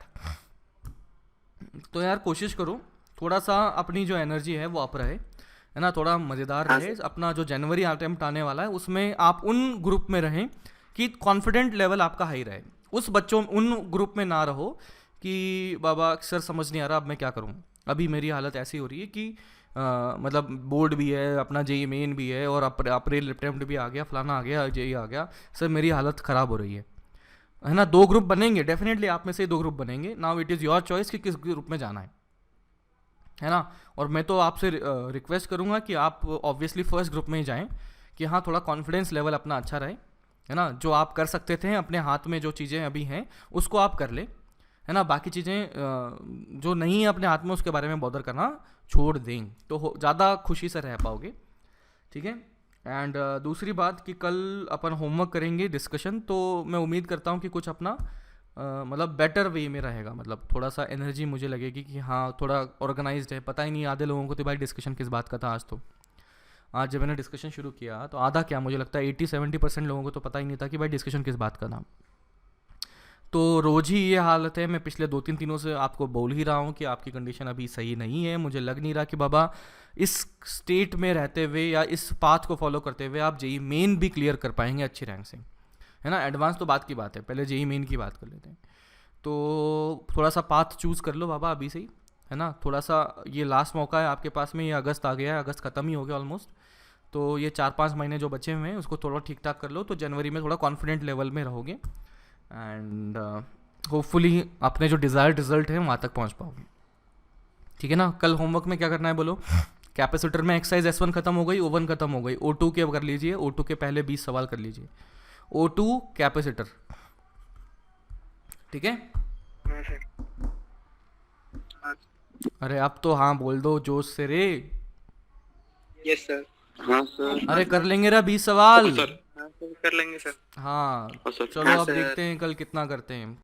तो यार कोशिश करो थोड़ा सा अपनी जो एनर्जी है वो अप रहे, है ना, थोड़ा मज़ेदार रहे। अपना जो जनवरी अटेम्प्ट आने वाला है उसमें आप उन ग्रुप में रहें कि कॉन्फिडेंट लेवल आपका हाई रहे, उन ग्रुप में ना रहो कि बाबा सर समझ नहीं आ रहा अब मैं क्या करूं, अभी मेरी हालत ऐसी हो रही है कि मतलब बोर्ड भी है, अपना जेई मेन भी है और अप्रैल अटेम्प्ट भी आ गया, फलाना आ गया, जेई आ गया, सर मेरी हालत ख़राब हो रही है ना। 2 ग्रुप बनेंगे डेफिनेटली, आप में से 2 ग्रुप बनेंगे। Now it is your choice कि किस ग्रुप में जाना है ना। और मैं तो आपसे रिक्वेस्ट करूँगा कि आप ऑब्वियसली फर्स्ट ग्रुप में ही जाएँ कि हाँ थोड़ा कॉन्फिडेंस लेवल अपना अच्छा रहे, है ना। जो आप कर सकते थे अपने हाथ में जो चीज़ें अभी हैं उसको आप कर ले, है ना। बाकी चीज़ें जो नहीं है अपने हाथ में उसके बारे में बॉदर करना छोड़ दें तो ज़्यादा खुशी से रह पाओगे, ठीक है। एंड दूसरी बात कि कल अपन होमवर्क करेंगे डिस्कशन, तो मैं उम्मीद करता हूँ कि कुछ अपना मतलब बेटर वे में रहेगा, मतलब थोड़ा सा एनर्जी मुझे लगेगी कि हाँ थोड़ा ऑर्गेनाइज्ड है। पता ही नहीं आधे लोगों को तो भाई डिस्कशन किस बात का था आज जब मैंने डिस्कशन शुरू किया तो आधा क्या मुझे लगता है 80-70% लोगों को तो पता ही नहीं था कि भाई डिस्कशन किस बात का था। तो रोज़ ही ये हालत है, मैं पिछले 2-3 दिनों से आपको बोल ही रहा हूँ कि आपकी कंडीशन अभी सही नहीं है। मुझे लग नहीं रहा कि बाबा इस स्टेट में रहते हुए या इस पाथ को फॉलो करते हुए आप जेई मेन भी क्लियर कर पाएंगे अच्छी रैंक से, है ना। एडवांस तो बात की बात है, पहले जेई मेन की बात कर लेते हैं। तो थोड़ा सा पाथ चूज़ कर लो बाबा अभी से ही, है ना। थोड़ा सा ये लास्ट मौका है आपके पास में, ये अगस्त आ गया है, अगस्त ख़त्म ही हो गया ऑलमोस्ट, तो ये 4-5 महीने जो बचे हुए हैं उसको थोड़ा ठीक ठाक कर लो, तो जनवरी में थोड़ा कॉन्फिडेंट लेवल में रहोगे एंड होपफुली अपने जो डिज़ायर्ड रिजल्ट है वहाँ तक पहुँच पाओगे, ठीक है ना। कल होमवर्क में क्या करना है बोलो। कैपेसिटर में एक्सरसाइज S1 खत्म हो गई, O1 खत्म हो गई, O2 के कर लीजिए, O2 के पहले 20 सवाल कर लीजिए, O2 कैपेसिटर, ठीक है।
हाँ सर। हाँ
अरे अब तो हाँ बोल दो जोश से रे।
Yes sir.
हाँ सर।
अरे कर लेंगे रे 20 सवाल।
सर
हाँ सर कर लेंगे सर।
हाँ
हाँ सर।
चलो
हाँ
अब
सर।
देखते हैं कल कितना करते हैं।